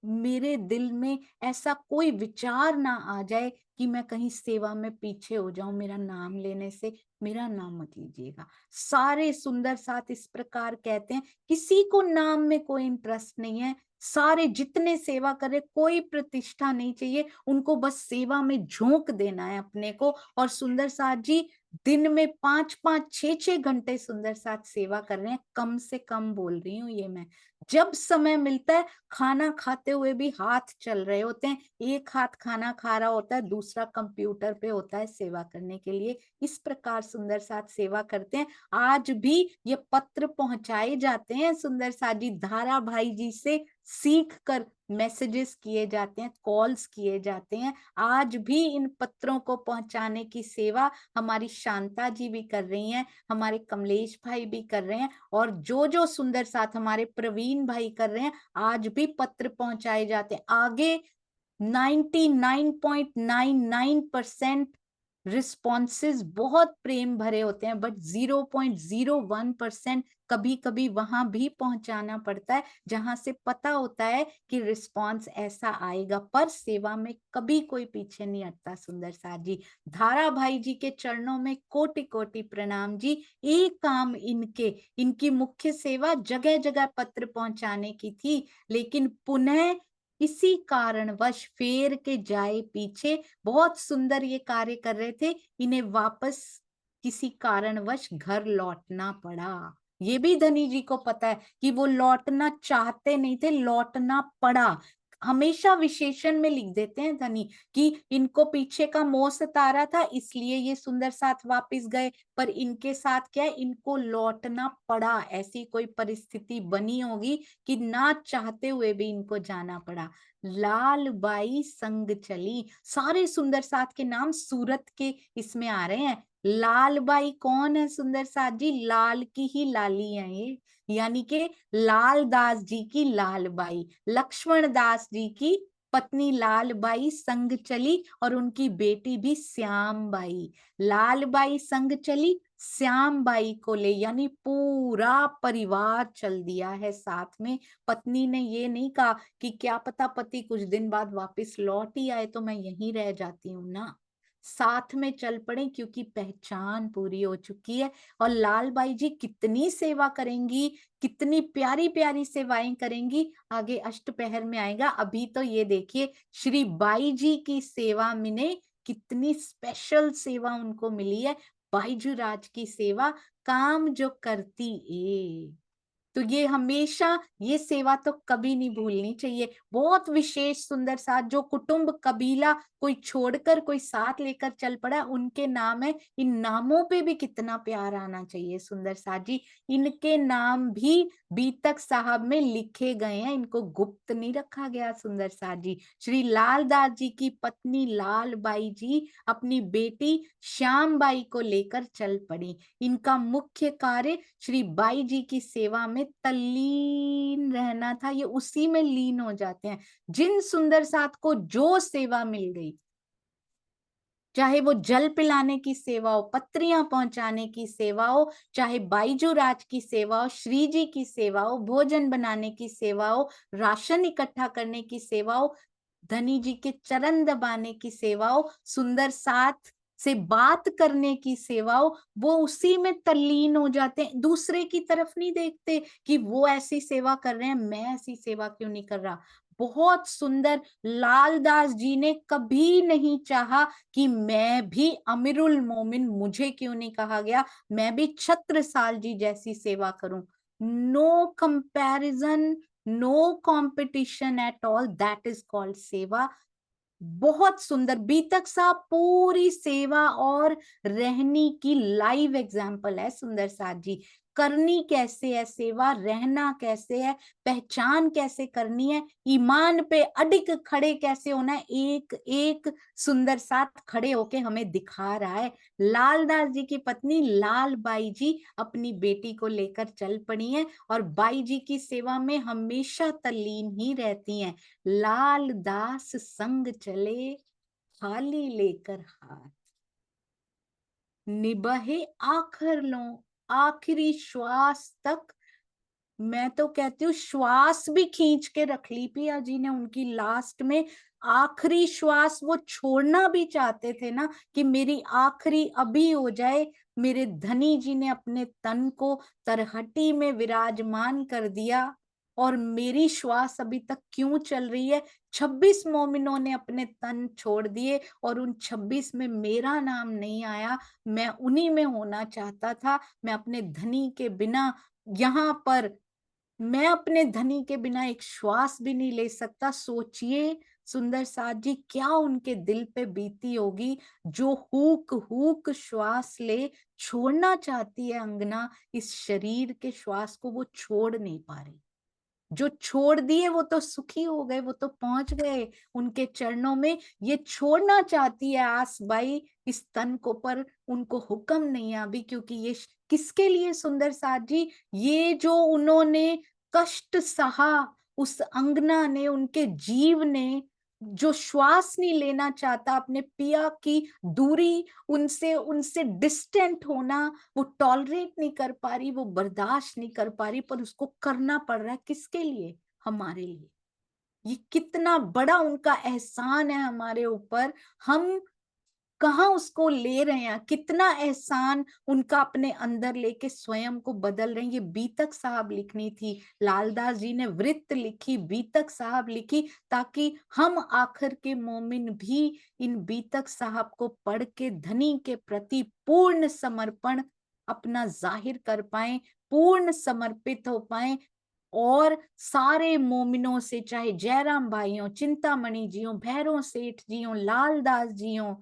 मेरे दिल में ऐसा कोई विचार ना आ जाए कि मैं कहीं सेवा में पीछे हो जाऊं मेरा नाम लेने से, मेरा नाम मत लीजिएगा। सारे सुंदर साथ इस प्रकार कहते हैं, किसी को नाम में कोई इंटरेस्ट नहीं है, सारे जितने सेवा करे कोई प्रतिष्ठा नहीं चाहिए, उनको बस सेवा में झोंक देना है अपने को। और सुंदर साथ जी दिन में 5-5 6-6 घंटे सुंदर साथ सेवा कर रहे हैं, कम से कम बोल रही हूँ ये मैं। जब समय मिलता है, खाना खाते हुए भी हाथ चल रहे होते हैं, एक हाथ खाना खा रहा होता है, दूसरा कंप्यूटर पे होता है सेवा करने के लिए। इस प्रकार सुंदर साथ सेवा करते हैं। आज भी ये पत्र पहुंचाए जाते हैं सुंदर साथ जी, धारा भाई जी से सीख कर मैसेजेस किए जाते हैं, कॉल्स किए जाते हैं। आज भी इन पत्रों को पहुंचाने की सेवा हमारी शांता जी भी कर रही हैं, हमारे कमलेश भाई भी कर रहे हैं, और जो जो सुंदर साथ हमारे प्रवीण भाई कर रहे हैं। आज भी पत्र पहुंचाए जाते हैं आगे। 99.99% रिस्पॉन्सेज बहुत प्रेम भरे होते हैं, बट 0.01% कभी कभी वहां भी पहुंचाना पड़ता है, जहां से पता होता है कि रिस्पॉन्स ऐसा आएगा, पर सेवा में कभी कोई पीछे नहीं हटता सुंदर साथ जी। धारा भाई जी के चरणों में कोटि कोटि प्रणाम जी। एक काम इनके, इनकी मुख्य सेवा जगह जगह पत्र पहुंचाने की थी, लेकिन पुनः किसी कारणवश फेर के जाए पीछे, बहुत सुंदर ये कार्य कर रहे थे, इन्हें वापस किसी कारणवश घर लौटना पड़ा। ये भी धनी जी को पता है कि वो लौटना चाहते नहीं थे, लौटना पड़ा। हमेशा विशेषण में लिख देते हैं धनी कि इनको पीछे का मोह सतारा था इसलिए ये सुंदर साथ वापस गए, पर इनके साथ क्या है, इनको लौटना पड़ा। ऐसी कोई परिस्थिति बनी होगी कि ना चाहते हुए भी इनको जाना पड़ा। लाल बाई संग चली, सारे सुंदर साथ के नाम सूरत के इसमें आ रहे हैं। लाल बाई कौन है सुंदर साथ जी? लाल की ही लाली है ये, यानी कि लाल दास जी की लाल बाई, लक्ष्मण दास जी की पत्नी लाल बाई संग चली और उनकी बेटी भी श्याम बाई। लाल बाई संग चली, श्याम बाई को ले, यानी पूरा परिवार चल दिया है साथ में। पत्नी ने ये नहीं कहा कि क्या पता पति कुछ दिन बाद वापस लौट ही आए तो मैं यहीं रह जाती हूँ ना, साथ में चल पड़े क्योंकि पहचान पूरी हो चुकी है। और लाल बाई जी कितनी सेवा करेंगी, कितनी प्यारी प्यारी सेवाएं करेंगी, आगे अष्टपहर में आएगा। अभी तो ये देखिए श्री बाई जी की सेवा में कितनी स्पेशल सेवा उनको मिली है, बाईजू राज की सेवा, काम जो करती ए। तो ये हमेशा ये सेवा तो कभी नहीं भूलनी चाहिए। बहुत विशेष सुंदर साथ, जो कुटुंब कबीला कोई छोड़कर कोई साथ लेकर चल पड़ा, उनके नाम है। इन नामों पे भी कितना प्यार आना चाहिए सुंदर साथ जी। इनके नाम भी बीतक साहब में लिखे गए हैं, इनको गुप्त नहीं रखा गया सुंदर साथ जी। श्री लाल दास जी की पत्नी लाल बाई जी अपनी बेटी श्याम बाई को लेकर चल पड़ी। इनका मुख्य कार्य श्री बाई जी की सेवा में तल्लीन रहना था, ये उसी में लीन हो जाते हैं। जिन सुंदर साथ को जो सेवा मिल गई, चाहे वो जल पिलाने की सेवा हो, पत्रियां पहुंचाने की सेवा हो, चाहे बाईजू राज की सेवा हो, श्री जी की सेवा हो, भोजन बनाने की सेवा हो, राशन इकट्ठा करने की सेवा हो, धनी जी के चरण दबाने की सेवा हो, सुंदर साथ से बात करने की सेवा हो, वो उसी में तल्लीन हो जाते हैं। दूसरे की तरफ नहीं देखते कि वो ऐसी सेवा कर रहे हैं, मैं ऐसी सेवा क्यों नहीं कर रहा। बहुत सुंदर। लालदास जी ने कभी नहीं चाहा कि मैं भी अमीरुल मोमिन, मुझे क्यों नहीं कहा गया, मैं भी छत्रसाल जी जैसी सेवा करूं। No comparison, no competition at all, that is called seva. बहुत सुंदर। बीतक साहब पूरी सेवा और रहनी की लाइव एग्जाम्पल है सुंदर साथ जी। करनी कैसे है सेवा, रहना कैसे है, पहचान कैसे करनी है, ईमान पे अडिग खड़े कैसे होना है, एक एक सुंदर साथ खड़े होके हमें दिखा रहा है। लालदास जी की पत्नी लाल बाई जी अपनी बेटी को लेकर चल पड़ी हैं और बाई जी की सेवा में हमेशा तल्लीन ही रहती हैं। लाल दास संग चले, थाली लेकर हाथ, निबहे आखिर लो, आखिरी श्वास तक। मैं तो कहती हूँ श्वास भी खींच के रख ली पिया जी ने उनकी लास्ट में। आखिरी श्वास वो छोड़ना भी चाहते थे ना, कि मेरी आखिरी अभी हो जाए। मेरे धनी जी ने अपने तन को तरहटी में विराजमान कर दिया और मेरी श्वास अभी तक क्यों चल रही है। 26 मोमिनों ने अपने तन छोड़ दिए और उन 26 में मेरा नाम नहीं आया। मैं उन्हीं में होना चाहता था। मैं अपने धनी के बिना यहाँ पर, मैं अपने धनी के बिना एक श्वास भी नहीं ले सकता। सोचिए सुंदर साथ जी, क्या उनके दिल पे बीती होगी, जो हुक हुक श्वास ले, छोड़ना चाहती है अंगना इस शरीर के श्वास को, वो छोड़ नहीं पा रही। जो छोड़ दिए वो तो सुखी हो गए, वो तो पहुंच गए उनके चरणों में। ये छोड़ना चाहती है आस बाई इस तन को, पर उनको हुक्म नहीं है अभी, क्योंकि ये किसके लिए सुंदर साथ जी, ये जो उन्होंने कष्ट सहा, उस अंगना ने, उनके जीव ने, जो श्वास नहीं लेना चाहता, अपने पिया की दूरी, उनसे उनसे डिस्टेंट होना वो टॉलरेट नहीं कर पा रही, वो बर्दाश्त नहीं कर पा रही, पर उसको करना पड़ रहा है। किसके लिए? हमारे लिए। ये कितना बड़ा उनका एहसान है हमारे ऊपर, हम कहाँ उसको ले रहे हैं। कितना एहसान उनका अपने अंदर लेके स्वयं को बदल रहे हैं। ये बीतक साहब लिखनी थी, लालदास जी ने वृत्त लिखी, बीतक साहब लिखी, ताकि हम आखिर के मोमिन भी इन बीतक साहब को पढ़ के धनी के प्रति पूर्ण समर्पण अपना जाहिर कर पाए, पूर्ण समर्पित हो पाए। और सारे मोमिनों से, चाहे जयराम भाई हो, चिंतामणि जी हो, भैरव सेठ जी हो, लालदास जी हो,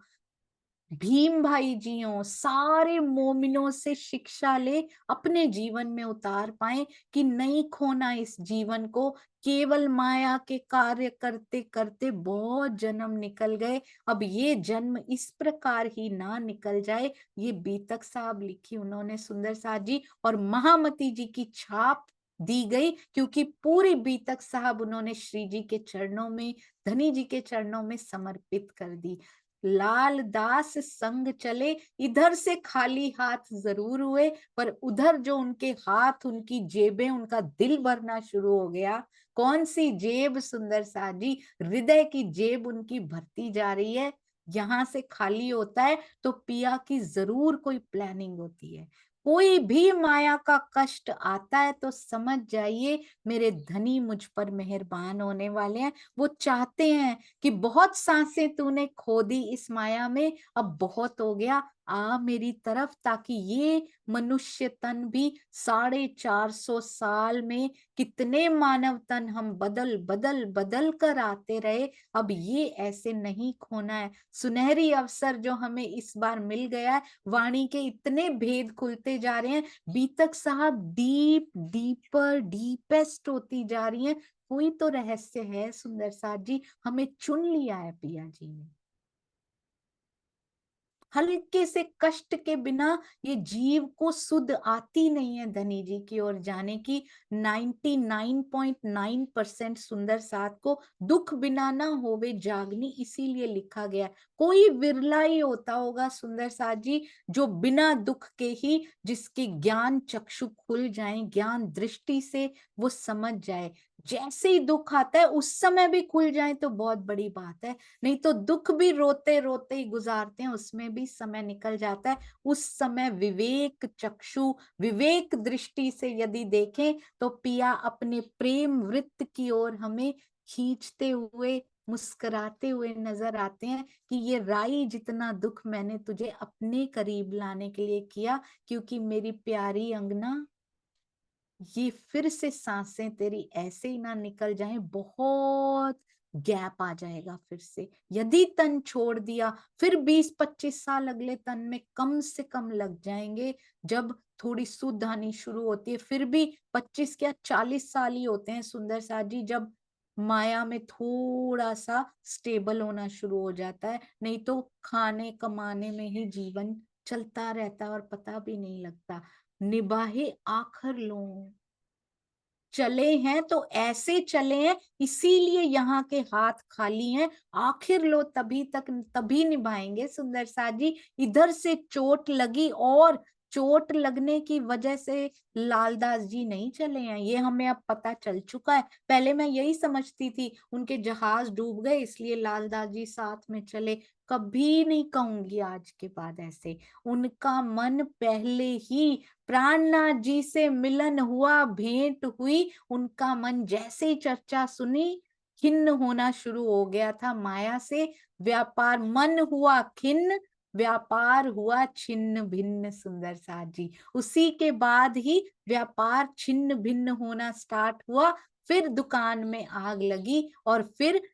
भीम भाई जी हो, सारे मोमिनों से शिक्षा ले, अपने जीवन में उतार पाए कि नहीं खोना इस जीवन को। केवल माया के कार्य करते करते बहुत जन्म निकल गए, अब ये जन्म इस प्रकार ही ना निकल जाए। ये बीतक साहब लिखी उन्होंने सुंदर साथ जी, और महामती जी की छाप दी गई, क्योंकि पूरी बीतक साहब उन्होंने श्री जी के चरणों में, धनी जी के चरणों में समर्पित कर दी। लाल दास संग चले, इधर से खाली हाथ जरूर हुए, पर उधर जो उनके हाथ, उनकी जेबें, उनका दिल भरना शुरू हो गया। कौन सी जेब सुंदर सा जी? हृदय की जेब उनकी भरती जा रही है। यहां से खाली होता है तो पिया की जरूर कोई प्लानिंग होती है। कोई भी माया का कष्ट आता है तो समझ जाइए मेरे धनी मुझ पर मेहरबान होने वाले हैं। वो चाहते हैं कि बहुत सांसें तूने खो दी इस माया में, अब बहुत हो गया, आ मेरी तरफ, ताकि ये मनुष्य तन भी 450 साल में कितने मानव तन हम बदल बदल बदल कर आते रहे, अब ये ऐसे नहीं खोना है। सुनहरी अवसर जो हमें इस बार मिल गया है, वाणी के इतने भेद खुलते जा रहे हैं, बीतक साहब डीप डीपर डीपेस्ट होती जा रही हैं। कोई तो रहस्य है सुंदर साथ जी, हमें चुन लिया है पिया जी ने। हल्के से कष्ट के बिना ये जीव को सुध आती नहीं है धनी जी की ओर जाने की। 99.9% सुंदर साथ को दुख बिना ना होवे जागनी, इसीलिए लिखा गया। कोई विरला ही होता होगा सुंदर साथ जी जो बिना दुख के ही, जिसके ज्ञान चक्षु खुल जाए, ज्ञान दृष्टि से वो समझ जाए। जैसे ही दुख आता है उस समय भी खुल जाए तो बहुत बड़ी बात है, नहीं तो दुख भी रोते रोते ही गुजारते हैं, उसमें भी समय निकल जाता है। उस समय विवेक चक्षु, विवेक दृष्टि से यदि देखें तो पिया अपने प्रेम वृत्त की ओर हमें खींचते हुए, मुस्कुराते हुए नजर आते हैं कि ये राई जितना दुख मैंने तुझे अपने करीब लाने के लिए किया, क्योंकि मेरी प्यारी अंगना, ये फिर से सांसें तेरी ऐसे ही ना निकल जाएं, बहुत गैप आ जाएगा फिर से। यदि तन छोड़ दिया फिर 20-25 साल अगले तन में कम से कम लग जाएंगे, जब थोड़ी सुध आनी शुरू होती है। फिर भी 25 क्या 40 साल ही होते हैं सुंदर साथ जी, जब माया में थोड़ा सा स्टेबल होना शुरू हो जाता है, नहीं तो खाने कमाने में ही जीवन चलता रहता है और पता भी नहीं लगता। निभाए आखिर लो, चले हैं तो ऐसे चले हैं, इसीलिए यहाँ के हाथ खाली हैं। आखिर लो तभी तक, तभी निभाएंगे सुंदर साथ जी। इधर से चोट लगी और चोट लगने की वजह से लालदास जी नहीं चले हैं, ये हमें अब पता चल चुका है। पहले मैं यही समझती थी उनके जहाज डूब गए इसलिए लालदास जी साथ में चले। कभी नहीं कहूंगी आज के बाद ऐसे। उनका मन पहले ही प्राणनाथ जी से मिलन हुआ, भेंट हुई, उनका मन जैसे ही चर्चा सुनी खिन्न होना शुरू हो गया था माया से। व्यापार, मन हुआ खिन्न, व्यापार हुआ छिन्न भिन्न सुंदर साथ जी। उसी के बाद ही व्यापार छिन्न भिन्न होना स्टार्ट हुआ, फिर दुकान में आग लगी और फिर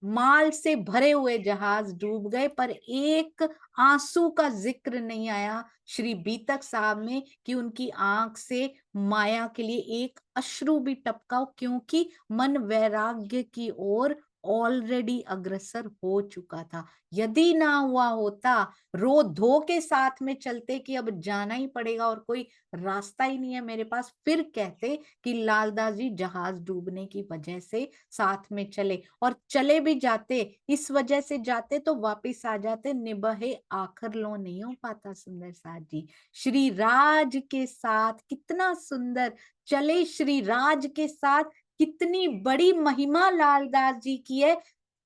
माल से भरे हुए जहाज डूब गए, पर एक आंसू का जिक्र नहीं आया श्री बीतक साहब में कि उनकी आंख से माया के लिए एक अश्रु भी टपका हो, क्योंकि मन वैराग्य की ओर ऑलरेडी अग्रसर हो चुका था। यदि ना हुआ होता, रो धो के साथ में चलते कि अब जाना ही पड़ेगा और कोई रास्ता ही नहीं है मेरे पास, फिर कहते कि लालदास जी जहाज डूबने की वजह से साथ में चले, और चले भी जाते इस वजह से जाते तो वापिस आ जाते। निभाए आखिर लो नहीं हो पाता सुंदर साथ जी। श्री राज के साथ कितना सुंदर चले, श्री राज के साथ कितनी बड़ी महिमा लालदास जी की है।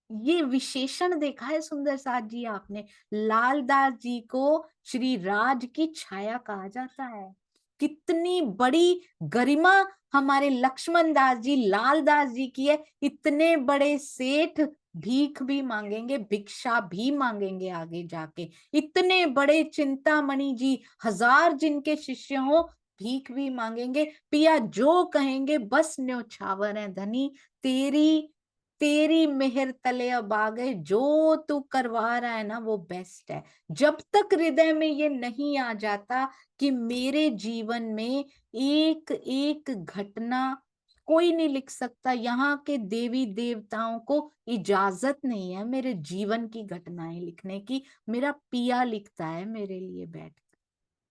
ये विशेषण देखा है सुंदर साथ जी आपने, लालदास जी को श्री राज की छाया कहा जाता है। कितनी बड़ी गरिमा हमारे लक्ष्मण दास जी, लालदास जी की है। इतने बड़े सेठ भीख भी मांगेंगे, भिक्षा भी मांगेंगे आगे जाके। इतने बड़े चिंतामणि जी, 1000 जिनके शिष्य हो, भीख भी मांगेंगे, पिया जो कहेंगे बस न्योछावर है धनी, तेरी तेरी मेहर तले अब आ गए, जो तू करवा रहा है ना वो बेस्ट है। जब तक हृदय में ये नहीं आ जाता कि मेरे जीवन में एक एक घटना कोई नहीं लिख सकता, यहाँ के देवी देवताओं को इजाजत नहीं है मेरे जीवन की घटनाएं लिखने की, मेरा पिया लिखता है मेरे लिए बैठ।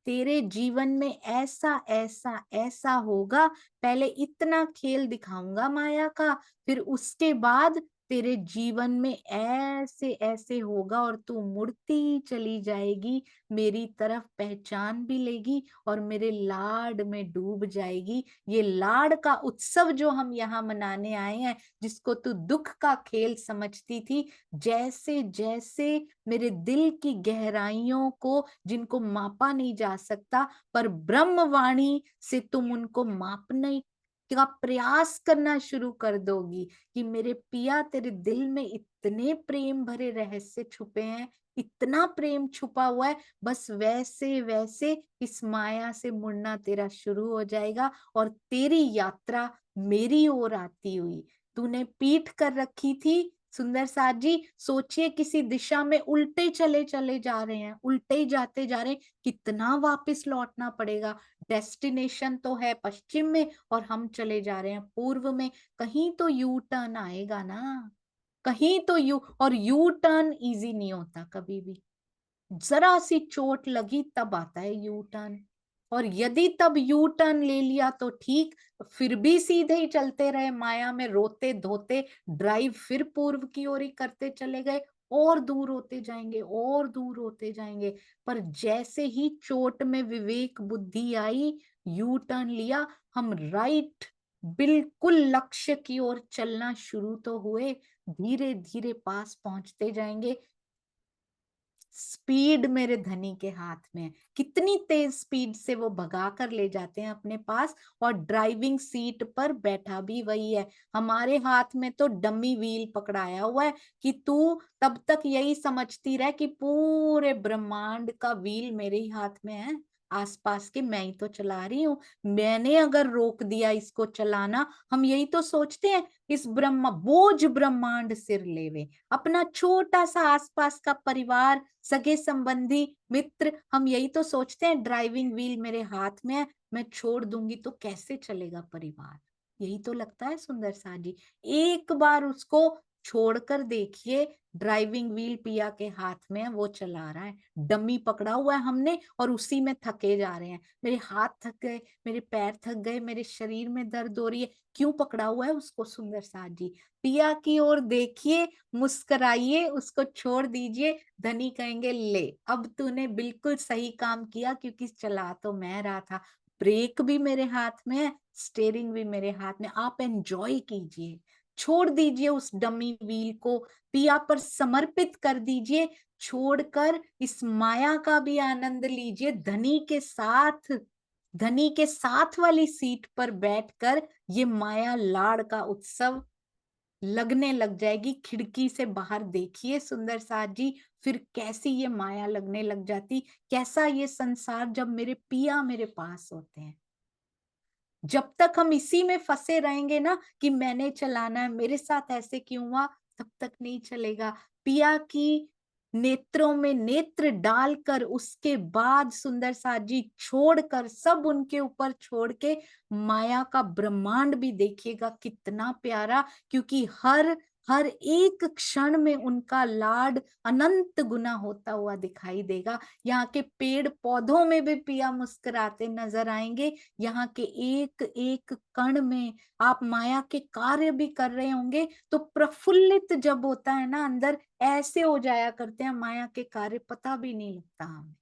तेरे जीवन में ऐसा ऐसा ऐसा होगा, पहले इतना खेल दिखाऊंगा माया का, फिर उसके बाद तेरे जीवन में ऐसे ऐसे होगा और तू मुड़ती चली जाएगी, मेरी तरफ पहचान भी लेगी और मेरे लाड में डूब जाएगी। ये लाड का उत्सव जो हम यहाँ मनाने आए हैं, जिसको तू दुख का खेल समझती थी, जैसे जैसे मेरे दिल की गहराइयों को जिनको मापा नहीं जा सकता, पर ब्रह्मवाणी से तुम उनको मापने का प्रयास करना शुरू कर दोगी कि मेरे पिया तेरे दिल में इतने प्रेम भरे रहस्य छुपे हैं, इतना प्रेम छुपा हुआ है, बस वैसे वैसे इस माया से मुड़ना तेरा शुरू हो जाएगा और तेरी यात्रा मेरी ओर आती हुई। तूने पीठ कर रखी थी सुंदर साथ जी, सोचिए किसी दिशा में उल्टे चले चले जा रहे हैं, उल्टे ही जाते जा रहे हैं, कितना वापस लौटना पड़ेगा। डेस्टिनेशन तो है पश्चिम में और हम चले जा रहे हैं पूर्व में, कहीं तो यू टर्न आएगा ना, कहीं तो यू टर्न इजी नहीं होता कभी भी, जरा सी चोट लगी तब आता है यू टर्न, और यदि तब यू टर्न ले लिया तो ठीक, फिर भी सीधे ही चलते रहे माया में रोते धोते, ड्राइव फिर पूर्व की ओर ही करते चले गए, और दूर होते जाएंगे और दूर होते जाएंगे। पर जैसे ही चोट में विवेक बुद्धि आई, यू टर्न लिया, हम राइट बिल्कुल लक्ष्य की ओर चलना शुरू तो हुए, धीरे धीरे पास पहुंचते जाएंगे। स्पीड मेरे धनी के हाथ में है, कितनी तेज स्पीड से वो भगा कर ले जाते हैं अपने पास, और ड्राइविंग सीट पर बैठा भी वही है। हमारे हाथ में तो डमी व्हील पकड़ाया हुआ है कि तू तब तक यही समझती रह कि पूरे ब्रह्मांड का व्हील मेरे ही हाथ में है, आसपास के मैं ही तो चला रही हूँ। मैंने अगर रोक दिया इसको चलाना, हम यही तो सोचते हैं इस बोझ ब्रह्मांड सिर लेवे, अपना छोटा सा आसपास का परिवार, सगे संबंधी, मित्र, हम यही तो सोचते हैं ड्राइविंग व्हील मेरे हाथ में है, मैं छोड़ दूंगी तो कैसे चलेगा परिवार, यही तो लगता है सुंदर सा जी। एक बार उसको छोड़कर देखिए, ड्राइविंग व्हील पिया के हाथ में है, वो चला रहा है, डमी पकड़ा हुआ है हमने और उसी में थके जा रहे हैं। मेरे हाथ थक गए, मेरे पैर थक गए, मेरे शरीर में दर्द हो रही है, क्यों पकड़ा हुआ है उसको सुंदर साथ जी। पिया की ओर देखिए, मुस्कुराइए, उसको छोड़ दीजिए, धनी कहेंगे ले अब तूने बिल्कुल सही काम किया, क्योंकि चला तो मैं रहा था, ब्रेक भी मेरे हाथ में है, स्टेयरिंग भी मेरे हाथ में, आप एंजॉय कीजिए, छोड़ दीजिए उस डमी व्हील को, पिया पर समर्पित कर दीजिए, छोड़कर इस माया का भी आनंद लीजिए, धनी के साथ वाली सीट पर बैठकर ये माया लाड़ का उत्सव लगने लग जाएगी। खिड़की से बाहर देखिए सुंदर साथ जी, फिर कैसी ये माया लगने लग जाती, कैसा ये संसार जब मेरे पिया मेरे पास होते हैं। जब तक हम इसी में फंसे रहेंगे ना कि मैंने चलाना है, मेरे साथ ऐसे क्यों हुआ, तब तक नहीं चलेगा। पिया की नेत्रों में नेत्र डालकर उसके बाद सुंदर साथ जी छोड़कर, सब उनके ऊपर छोड़ के माया का ब्रह्मांड भी देखिएगा कितना प्यारा, क्योंकि हर हर एक क्षण में उनका लाड अनंत गुना होता हुआ दिखाई देगा। यहाँ के पेड़ पौधों में भी पिया मुस्कुराते नजर आएंगे, यहाँ के एक एक कण में आप माया के कार्य भी कर रहे होंगे तो प्रफुल्लित जब होता है ना अंदर, ऐसे हो जाया करते हैं माया के कार्य, पता भी नहीं लगता हमें,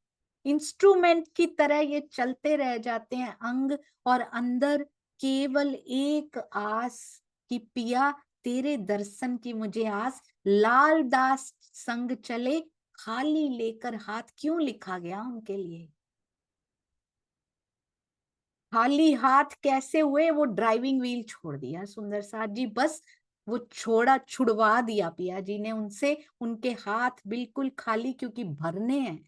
इंस्ट्रूमेंट की तरह ये चलते रह जाते हैं अंग, और अंदर केवल एक आस कि पिया तेरे दर्शन की मुझे आस, लाल दास संग चले, खाली लेकर हाथ, क्यों लिखा गया उनके लिए खाली हाथ कैसे हुए, वो ड्राइविंग व्हील छोड़ दिया सुंदर साथ जी, बस वो छुड़वा दिया पिया जी ने उनसे, उनके हाथ बिल्कुल खाली, क्योंकि भरने हैं,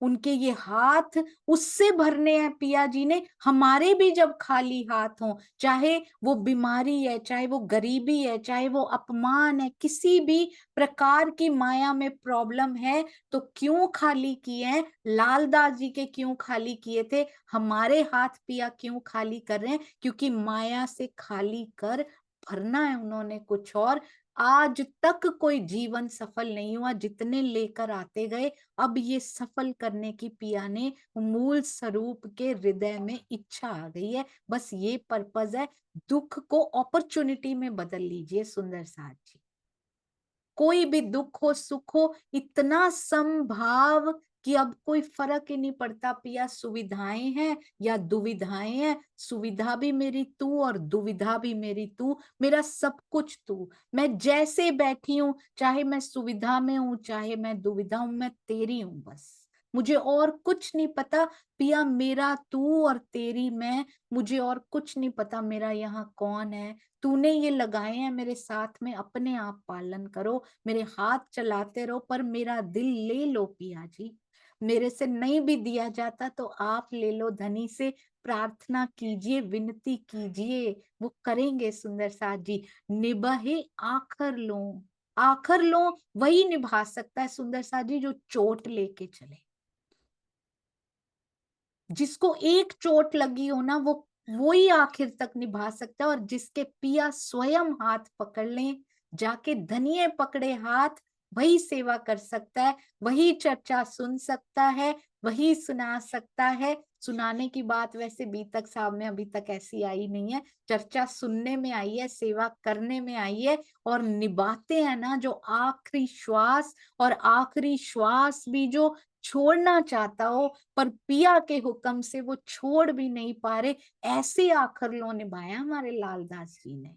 उनके ये हाथ उससे भरने हैं पिया जी ने, हमारे भी जब खाली हाथ हों, चाहे वो बीमारी है, चाहे वो गरीबी है, चाहे वो अपमान है, किसी भी प्रकार की माया में प्रॉब्लम है, तो क्यों खाली किए हैं? लालदास जी के क्यों खाली किए थे? हमारे हाथ पिया क्यों खाली कर रहे हैं? क्योंकि माया से खाली कर भरना है उन्होंने कुछ और। आज तक कोई जीवन सफल नहीं हुआ, जितने लेकर आते गए, अब ये सफल करने की पिया ने मूल स्वरूप के हृदय में इच्छा आ गई है। बस ये पर्पज है, दुख को अपॉर्चुनिटी में बदल लीजिए सुंदर साथ जी। कोई भी दुख हो सुख हो, इतना समभाव कि अब कोई फर्क ही नहीं पड़ता पिया, सुविधाएं हैं या दुविधाएं हैं, सुविधा भी मेरी तू और दुविधा भी मेरी तू, मेरा सब कुछ तू। मैं जैसे बैठी हूं, चाहे मैं सुविधा में हूं चाहे मैं दुविधा हूं, मैं तेरी हूं बस, मुझे और कुछ नहीं पता पिया, मेरा तू और तेरी मैं, मुझे और कुछ नहीं पता मेरा यहाँ कौन है। तूने ये लगाए हैं मेरे साथ में, अपने आप पालन करो, मेरे हाथ चलाते रहो, पर मेरा दिल ले लो पिया जी। मेरे से नहीं भी दिया जाता तो आप ले लो, धनी से प्रार्थना कीजिए, विनती कीजिए, वो करेंगे सुंदर साथ जी। निभाए आखर लो, आखर लो वही निभा सकता है सुंदर साथ जी जो चोट लेके चले। जिसको एक चोट लगी हो ना, वो ही आखिर तक निभा सकता है। और जिसके पिया स्वयं हाथ पकड़ लें, जाके धनिये पकड़े हाथ, वही सेवा कर सकता है, वही चर्चा सुन सकता है, वही सुना सकता है। सुनाने की बात वैसे बीतक साहब में अभी तक ऐसी आई नहीं है, चर्चा सुनने में आई है, सेवा करने में आई है। और निभाते हैं ना जो आखिरी श्वास, और आखिरी श्वास भी जो छोड़ना चाहता हो पर पिया के हुक्म से वो छोड़ भी नहीं पा रहे, ऐसे आखिर लो निभाया हमारे लालदास जी ने।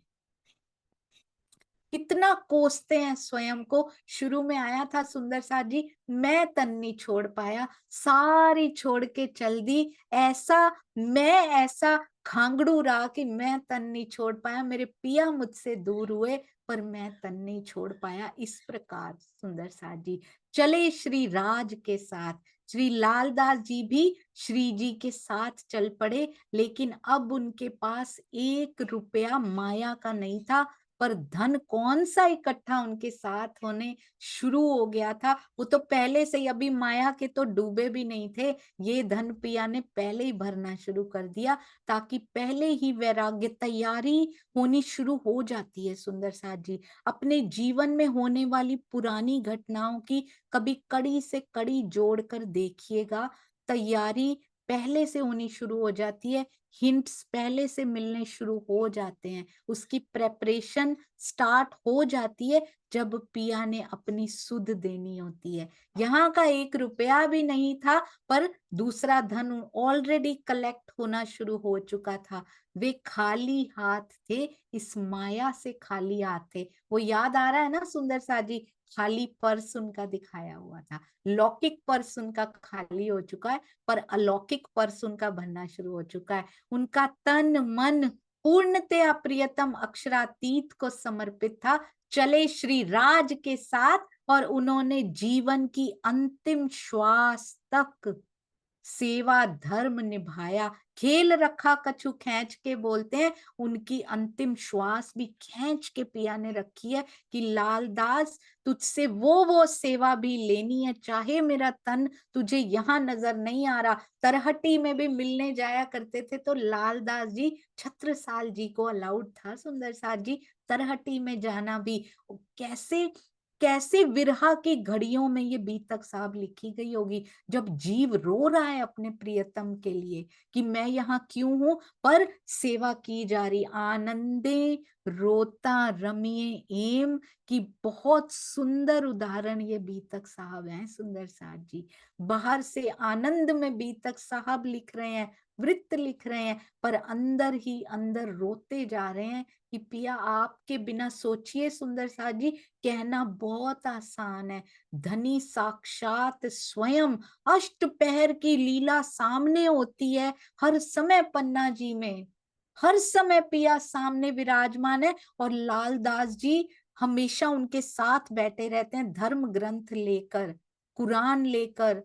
कितना कोसते हैं स्वयं को। शुरू में आया था सुंदर साथ जी, मैं तन नहीं छोड़ पाया, सारी छोड़ के चल दी, ऐसा मैं ऐसा खांगड़ू रहा कि मैं तन नहीं छोड़ पाया, मेरे पिया मुझसे दूर हुए पर मैं तन नहीं छोड़ पाया। इस प्रकार सुंदर साथ जी चले श्री राज के साथ। श्री लालदास जी भी श्री जी के साथ चल पड़े, लेकिन अब उनके पास 1 रुपया माया का नहीं था, पर धन कौन सा इकट्ठा उनके साथ होने शुरू हो गया था। वो तो पहले से ही, अभी माया के तो डूबे भी नहीं थे, ये धन पिया ने पहले ही भरना शुरू कर दिया, ताकि पहले ही वैराग्य तैयारी होनी शुरू हो जाती है सुंदर साथ जी। अपने जीवन में होने वाली पुरानी घटनाओं की कभी कड़ी से कड़ी जोड़कर देखिएगा, तैयारी पहले से होनी शुरू हो जाती है, हिंट्स पहले से मिलने शुरू हो जाते हैं, उसकी प्रेपरेशन स्टार्ट हो जाती है जब पिया ने अपनी सुध देनी होती है। यहाँ का 1 रुपया भी नहीं था, पर दूसरा धन ऑलरेडी कलेक्ट होना शुरू हो चुका था। वे खाली हाथ थे, इस माया से खाली हाथ थे। वो याद आ रहा है ना सुंदर सा जी, खाली पर्स उनका दिखाया हुआ था, लौकिक पर्स उनका खाली हो चुका है, पर अलौकिक पर्स उनका भरना शुरू हो चुका है। उनका तन मन पूर्णतया प्रियतम अक्षरातीत को समर्पित था। चले श्री राज के साथ, और उन्होंने जीवन की अंतिम श्वास तक सेवा धर्म निभाया। खेल रखा कछु खींच के बोलते हैं, उनकी अंतिम श्वास भी खींच के पिया ने रखी है कि लालदास तुझसे वो सेवा भी लेनी है, चाहे मेरा तन तुझे यहाँ नजर नहीं आ रहा। तरहटी में भी मिलने जाया करते थे तो लालदास जी छत्रसाल जी को अलाउड था सुंदर साथ जी तरहटी में जाना भी। कैसे कैसे विरहा की घड़ियों में ये बीतक साहब लिखी गई होगी, जब जीव रो रहा है अपने प्रियतम के लिए कि मैं यहाँ क्यों हूं, पर सेवा की जा रही। आनंदे रोता रमिए एम की बहुत सुंदर उदाहरण ये बीतक साहब हैं सुंदर साथ जी। बाहर से आनंद में बीतक साहब लिख रहे हैं, वृत्त लिख रहे हैं, पर अंदर ही अंदर रोते जा रहे हैं कि पिया आपके बिना, सोचिए सुंदर साथ जी, कहना बहुत आसान है, धनी साक्षात स्वयं अष्टपहर की लीला सामने होती है हर समय पन्ना जी में, हर समय पिया सामने विराजमान है, और लालदास जी हमेशा उनके साथ बैठे रहते हैं, धर्म ग्रंथ लेकर, कुरान लेकर,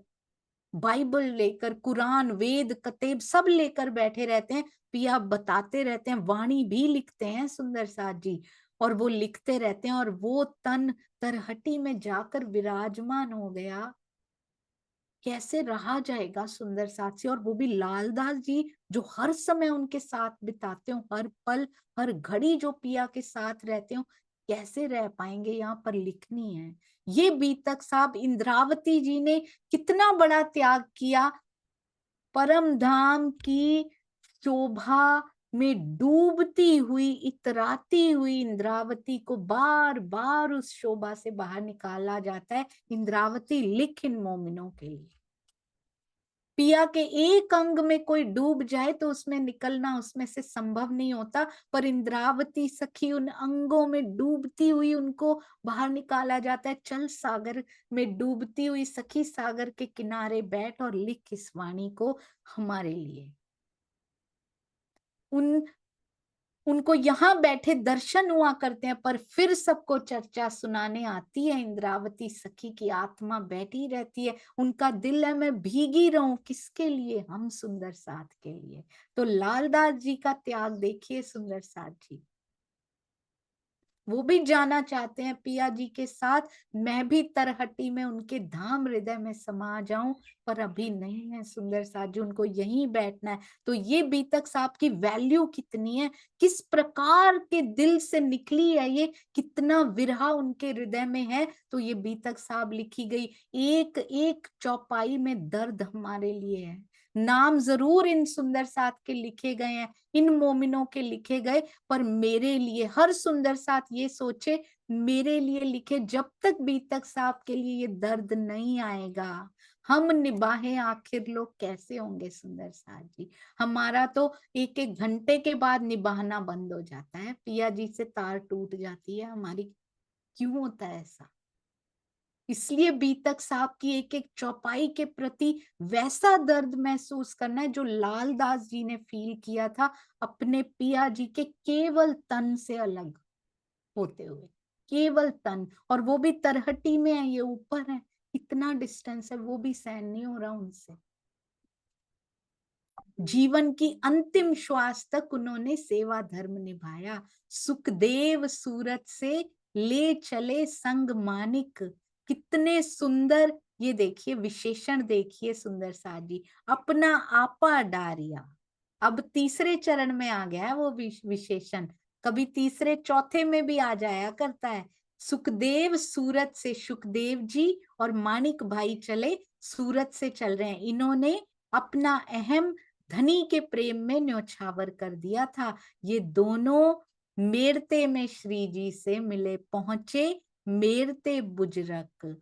बाइबल लेकर, कुरान, वेद, कतेब सब लेकर बैठे रहते हैं। पिया बताते रहते हैं, वाणी भी लिखते हैं सुंदर साथ जी, और वो लिखते रहते हैं। और वो तन तरहटी में जाकर विराजमान हो गया, कैसे रहा जाएगा सुंदर साथ से। और वो भी लालदास जी जो हर समय उनके साथ बिताते हो, हर पल हर घड़ी जो पिया के साथ रहते हो, कैसे रह पाएंगे। यहाँ पर लिखनी है ये बीतक साहब, इंद्रावती जी ने कितना बड़ा त्याग किया। परम धाम की शोभा में डूबती हुई, इतराती हुई इंद्रावती को बार बार उस शोभा से बाहर निकाला जाता है। इंद्रावती लिख इन मोमिनों के लिए। पिया के एक अंग में कोई डूब जाए तो उसमें निकलना उसमें से संभव नहीं होता, पर इंद्रावती सखी उन अंगों में डूबती हुई उनको बाहर निकाला जाता है। चल सागर में डूबती हुई सखी, सागर के किनारे बैठ और लिख इस वाणी को हमारे लिए। उनको यहाँ बैठे दर्शन हुआ करते हैं, पर फिर सबको चर्चा सुनाने आती है इंद्रावती सखी की आत्मा बैठी रहती है। उनका दिल है मैं भीगी रहूं, किसके लिए? हम सुंदर साथ के लिए। तो लालदास जी का त्याग देखिए सुंदर साथ जी, वो भी जाना चाहते हैं पिया जी के साथ। मैं भी तरहटी में उनके धाम हृदय में समा जाऊं, पर अभी नहीं है सुंदर साथ जी, उनको यहीं बैठना है। तो ये बीतक साहब की वैल्यू कितनी है, किस प्रकार के दिल से निकली है ये, कितना विरहा उनके हृदय में है। तो ये बीतक साहब लिखी गई एक एक चौपाई में दर्द हमारे लिए है। नाम जरूर इन सुंदर साथ के लिखे गए हैं, इन मोमिनों के लिखे गए, पर मेरे लिए हर सुंदर साथ ये सोचे मेरे लिए लिखे। जब तक बीतक साहब के लिए ये दर्द नहीं आएगा, हम निभाए आखिर लोग कैसे होंगे सुंदर साथ जी। हमारा तो एक एक घंटे के बाद निभाना बंद हो जाता है, पिया जी से तार टूट जाती है हमारी। क्यों होता है ऐसा? इसलिए बीतक साहब की एक एक चौपाई के प्रति वैसा दर्द महसूस करना है जो लालदास जी ने फील किया था अपने पिया जी के केवल तन से अलग होते हुए। केवल तन, और वो भी तरहटी में है, ये ऊपर है, इतना डिस्टेंस है, वो भी सहन नहीं हो रहा उनसे। जीवन की अंतिम श्वास तक उन्होंने सेवा धर्म निभाया। सुखदेव सूरत से ले चले संग मानिक, कितने सुंदर ये देखिए विशेषण, देखिए सुंदर साथ जी। अपना आपा डारिया, अब तीसरे चरण में आ गया है वो विशेषण, कभी तीसरे चौथे में भी आ जाया करता है। सुखदेव सूरत से, सुखदेव जी और मानिक भाई चले सूरत से चल रहे हैं। इन्होंने अपना अहम धनी के प्रेम में न्योछावर कर दिया था। ये दोनों मेरते में श्री जी से मिले पहुंचे, मेरते बुजरक।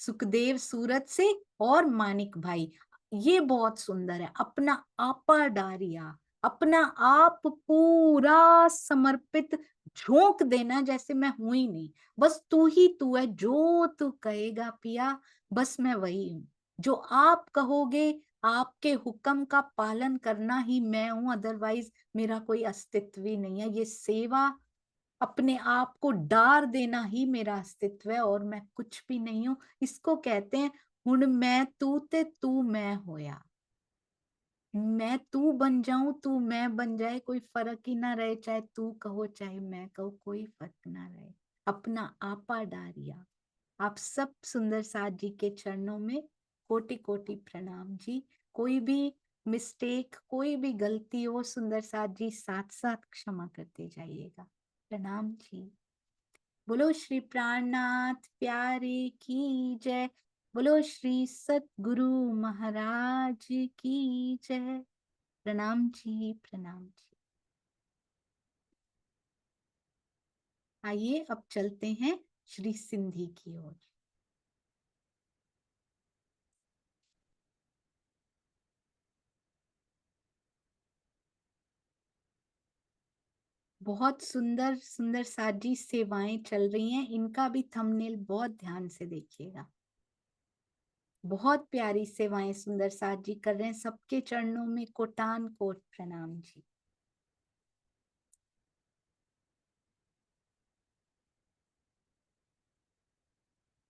सुखदेव सूरत से और मानिक भाई, ये बहुत सुंदर है। अपना आपा डारिया, अपना आप पूरा समर्पित झोंक देना, जैसे मैं हूं ही नहीं, बस तू ही तू है, जो तू कहेगा पिया बस मैं वही हूं, जो आप कहोगे आपके हुक्म का पालन करना ही मैं हूं, अदरवाइज मेरा कोई अस्तित्व ही नहीं है। ये सेवा, अपने आप को डार देना ही मेरा अस्तित्व है, और मैं कुछ भी नहीं हूं। इसको कहते हैं हुण मैं तू ते तू मैं होया। मैं तू बन जाऊं, तू मैं बन जाए, कोई फर्क ही ना रहे, चाहे तू कहो चाहे मैं कहूँ, कोई फर्क ना रहे। अपना आपा डारिया। आप सब सुंदर साथ जी के चरणों में कोटि कोटि प्रणाम जी। कोई भी मिस्टेक, कोई भी गलती हो सुंदर साथ जी साथ साथ क्षमा करते जाइएगा। प्रणाम जी। बोलो श्री प्राणनाथ प्यारे की जय। बोलो श्री सतगुरु महाराज की जय। प्रणाम जी, प्रणाम जी। आइए अब चलते हैं श्री सिंधी की ओर। बहुत सुंदर सुंदर साथ जी सेवाएं चल रही हैं, इनका भी थंबनेल बहुत ध्यान से देखिएगा। बहुत प्यारी सेवाएं सुंदर साथ जी कर रहे हैं। सबके चरणों में कोटान कोट प्रणाम जी।